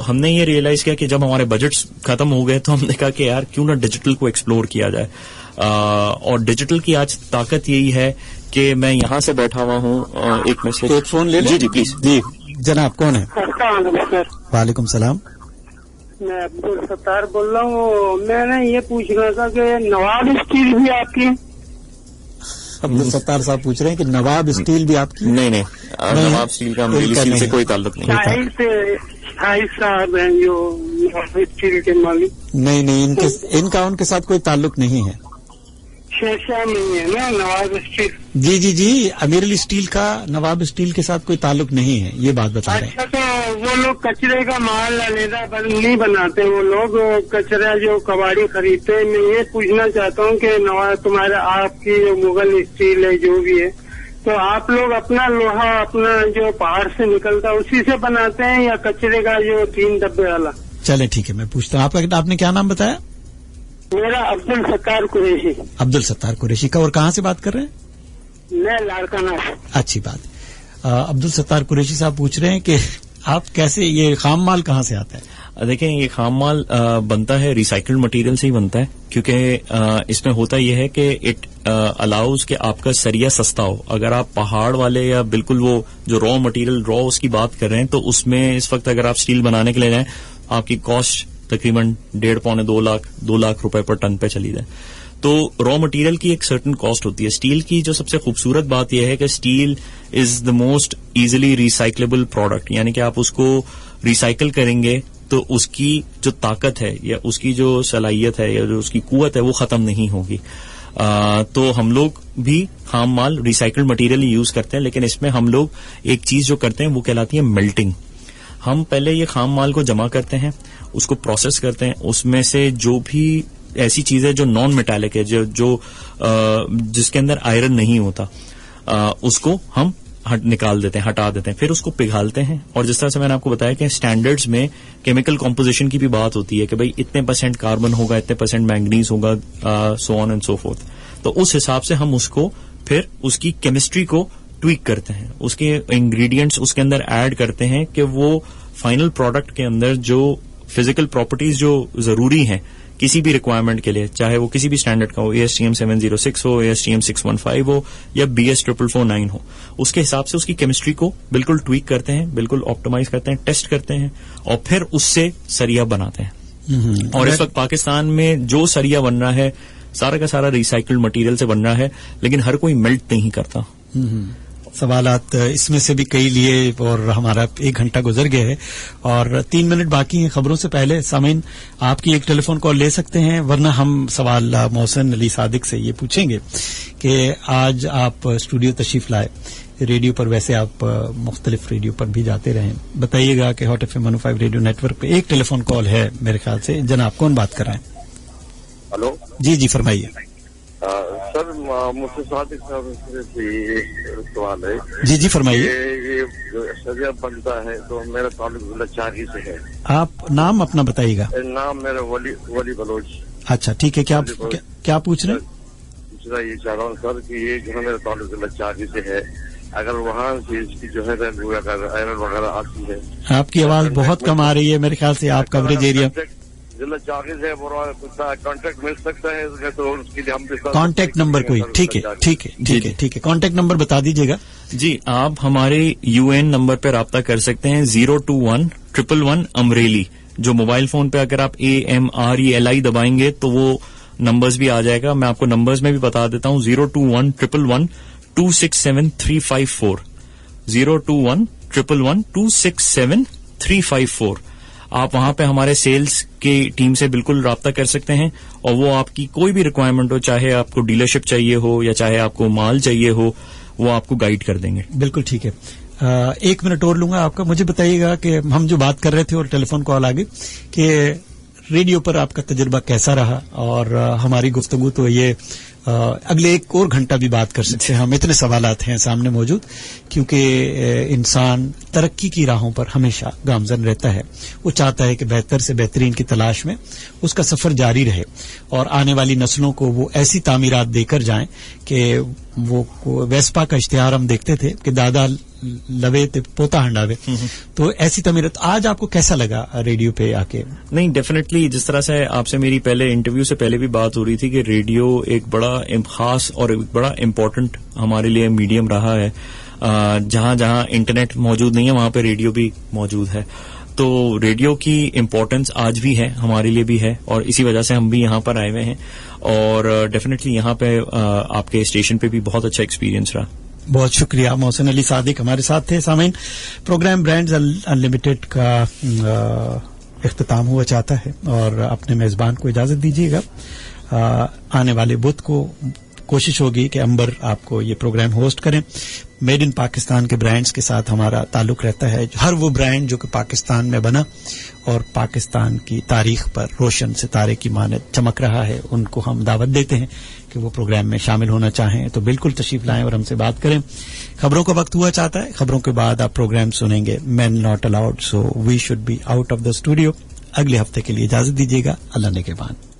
ہم نے یہ ریئلائز کیا کہ جب ہمارے بجٹس ختم ہو گئے تو ہم نے کہا کہ یار کیوں نہ ڈیجیٹل کو ایکسپلور کیا جائے. اور ڈیجیٹل کی آج طاقت یہی ہے کہ میں یہاں سے بیٹھا ہوا ہوں, ایک میسج, ایک فون لے لیں. جی پلیز. جی جناب, کون ہے؟ سر وعلیکم السلام. میں عبدالستار بول رہا ہوں. میں نے یہ پوچھنا تھا کہ نواب اسٹیل بھی آپ کی؟ عبدالستار صاحب پوچھ رہے ہیں کہ نواب اسٹیل بھی آپ کی؟ نہیں, نواب اسٹیل کا اسٹیل سے کوئی تعلق نہیں. شاہد صاحب ہیں جو نواب اسٹیل کے مالک. نہیں, ان کا ان کے ساتھ کوئی تعلق نہیں ہے. شیشہ نہیں ہے نا نواب اسٹیل؟ جی, امیر علی اسٹیل کا نواب اسٹیل کے ساتھ کوئی تعلق نہیں ہے, یہ بات بتا رہے ہیں. اچھا, تو وہ لوگ کچرے کا مال علیحدہ نہیں بناتے, وہ لوگ کچرا جو کباڑی خریدتے ہیں. میں یہ پوچھنا چاہتا ہوں کہ تمہارا آپ کی جو مغل اسٹیل ہے جو بھی ہے, تو آپ لوگ اپنا لوہا اپنا جو پہاڑ سے نکلتا ہے اسی سے بناتے ہیں, یا کچرے کا جو 3 ڈبے والا؟ چلے ٹھیک ہے, میں پوچھتا ہوں. آپ نے کیا نام بتایا؟ میرا عبدالستار قریشی. عبدالستار قریشی کا, اور کہاں سے بات کر رہے ہیں؟ میں لاڑکانہ سے. اچھی بات. عبدالستار قریشی صاحب پوچھ رہے ہیں کہ آپ کیسے, یہ خام مال کہاں سے آتا ہے؟ دیکھیں, یہ خام مال بنتا ہے ریسائکلڈ مٹیریل سے ہی بنتا ہے, کیونکہ اس میں ہوتا یہ ہے کہ اٹ الاؤز کہ آپ کا سریا سستا ہو. اگر آپ پہاڑ والے یا بالکل وہ جو را مٹیریل اس کی بات کر رہے ہیں, تو اس میں اس وقت اگر آپ اسٹیل بنانے کے لیے جائیں, آپ کی کاسٹ تقریباً 1.5-2 لاکھ روپے پر ٹن پہ چلی جائے. تو را مٹیریل کی ایک سرٹن کاسٹ ہوتی ہے. اسٹیل کی جو سب سے خوبصورت بات یہ ہے کہ steel is the most easily recyclable product, یعنی کہ آپ اس کو ریسائکل کریں گے تو اس کی جو طاقت ہے یا اس کی جو صلاحیت ہے یا جو اس کی قوت ہے وہ ختم نہیں ہوگی. تو ہم لوگ بھی خام مال ریسائکلڈ مٹیریل یوز کرتے ہیں, لیکن اس میں ہم لوگ ایک چیز جو کرتے ہیں وہ کہلاتی ہے میلٹنگ. ہم پہلے یہ خام مال کو جمع کرتے ہیں, اس کو پروسیس کرتے ہیں. اس میں سے جو بھی ایسی چیز ہے جو نان میٹالک ہے, جو جس کے اندر آئرن نہیں ہوتا, اس کو ہم نکال دیتے ہیں, ہٹا دیتے ہیں, پھر اس کو پگھالتے ہیں. اور جس طرح سے میں نے آپ کو بتایا کہ اسٹینڈرڈز میں کیمیکل کمپوزیشن کی بھی بات ہوتی ہے کہ بھائی اتنے % کاربن ہوگا, اتنے % مینگنیز ہوگا, سو آن اینڈ سو فورتھ. تو اس حساب سے ہم اس کو پھر اس کی کیمسٹری کو ٹویک کرتے ہیں, اس کے انگریڈینٹس اس کے اندر ایڈ کرتے ہیں کہ وہ فائنل پروڈکٹ کے اندر جو فزیکل پراپرٹیز جو ضروری ہیں کسی بھی ریکوائرمنٹ کے لیے, چاہے وہ کسی بھی اسٹینڈرڈ کا ہو, ASTM 706 ہو, ASTM 615 ہو یا BS 4449 ہو, اس کے حساب سے اس کی کیمسٹری کو بالکل ٹویک کرتے ہیں, بالکل آپٹیمائز کرتے ہیں, ٹیسٹ کرتے ہیں, اور پھر اس سے سریا بناتے ہیں. اور اس وقت پاکستان میں جو سریا بن رہا ہے سارا کا سارا ریسائکلڈ مٹیریل سے بن رہا ہے, لیکن ہر کوئی میلٹ نہیں کرتا. سوالات اس میں سے بھی کئی لیے اور ہمارا 1 گھنٹہ گزر گیا ہے اور 3 منٹ باقی ہیں. خبروں سے پہلے سامعین آپ کی ایک ٹیلی فون کال لے سکتے ہیں, ورنہ ہم سوال محسن علی صادق سے یہ پوچھیں گے کہ آج آپ اسٹوڈیو تشریف لائے, ریڈیو پر ویسے آپ مختلف ریڈیو پر بھی جاتے رہیں, بتائیے گا کہ hot FM 105 radio network پہ ایک ٹیلی فون کال ہے میرے خیال سے. جناب کون بات کر رہے ہیں؟ ہلو جی فرمائیے. سر مجھ سے صادق صاحب سے ایک سوال ہے. جی فرمائیے. یہ سریا بنتا ہے تو میرا تعلق ضلع چاہی سے ہے. آپ نام اپنا بتائیے گا. نام میرا ولی بلوچ. اچھا ٹھیک ہے, کیا پوچھ رہے ہیں؟ پوچھنا یہ چاہ رہا ہوں سر کہ یہ جو ہے میرا تعلق ضلع چاہی سے ہے, اگر وہاں سے اس کی جو ہے آئرن وغیرہ آتی ہے. آپ کی آواز بہت کم آ رہی ہے میرے خیال سے, آپ کوریج ایریا ضلع چاغذ ہے, کانٹیکٹ مل سکتا ہے تو اس کے لیے ہم کانٹیکٹ نمبر کوئی ٹھیک ہے کانٹیکٹ نمبر بتا دیجیے گا. جی آپ ہمارے UN نمبر پہ رابطہ کر سکتے ہیں 021-111 امریلی. جو موبائل فون پہ اگر آپ AMRELI دبائیں گے تو وہ نمبرز بھی آ جائے گا. میں آپ کو نمبرز میں بھی بتا دیتا ہوں, 021-111-267-354 021-111-267-354. آپ وہاں پہ ہمارے سیلز کی ٹیم سے بالکل رابطہ کر سکتے ہیں, اور وہ آپ کی کوئی بھی ریکوائرمنٹ ہو, چاہے آپ کو ڈیلرشپ چاہیے ہو یا چاہے آپ کو مال چاہیے ہو, وہ آپ کو گائیڈ کر دیں گے. بالکل ٹھیک ہے. 1 منٹ اور لوں گا آپ کا. مجھے بتائیے گا کہ ہم جو بات کر رہے تھے اور ٹیلی فون کال آ گئی کہ ریڈیو پر آپ کا تجربہ کیسا رہا, اور ہماری گفتگو تو یہ اگلے 1 اور گھنٹہ بھی بات کر سکتے ہیں ہم, اتنے سوالات ہیں سامنے موجود, کیونکہ انسان ترقی کی راہوں پر ہمیشہ گامزن رہتا ہے. وہ چاہتا ہے کہ بہتر سے بہترین کی تلاش میں اس کا سفر جاری رہے, اور آنے والی نسلوں کو وہ ایسی تعمیرات دے کر جائیں کہ وہ ویسپا کا اشتہار ہم دیکھتے تھے کہ دادا لوے تے پوتا ہنڈاوے, تو ایسی تعمیرات. آج آپ کو کیسا لگا ریڈیو پہ آ کے؟ نہیں, ڈیفینیٹلی جس طرح سے آپ سے میری پہلے انٹرویو سے پہلے بھی بات ہو رہی تھی کہ ریڈیو ایک بڑا خاص اور ایک بڑا امپورٹنٹ ہمارے لیے میڈیم رہا ہے. جہاں جہاں انٹرنیٹ موجود نہیں ہے وہاں پہ ریڈیو بھی موجود ہے, تو ریڈیو کی امپورٹنس آج بھی ہے, ہمارے لیے بھی ہے, اور اسی وجہ سے ہم بھی یہاں پر آئے ہوئے ہیں. اور ڈیفینیٹلی یہاں پہ آپ کے اسٹیشن پہ بھی بہت اچھا ایکسپیرینس رہا. بہت شکریہ. محسن علی صادق ہمارے ساتھ تھے. سامعین, پروگرام برانڈز انلمیٹڈ کا اختتام ہوا چاہتا ہے, اور اپنے میزبان کو اجازت دیجیے گا. آنے والے بدھ کو کوشش ہوگی کہ امبر آپ کو یہ پروگرام ہوسٹ کریں. میڈ ان پاکستان کے برانڈز کے ساتھ ہمارا تعلق رہتا ہے. ہر وہ برانڈ جو کہ پاکستان میں بنا اور پاکستان کی تاریخ پر روشن ستارے کی مانند چمک رہا ہے, ان کو ہم دعوت دیتے ہیں کہ وہ پروگرام میں شامل ہونا چاہیں تو بالکل تشریف لائیں اور ہم سے بات کریں. خبروں کا وقت ہوا چاہتا ہے, خبروں کے بعد آپ پروگرام سنیں گے men not allowed, so we should be out of the studio. اگلے ہفتے کے لیے اجازت دیجیے گا. اللہ نگہبان.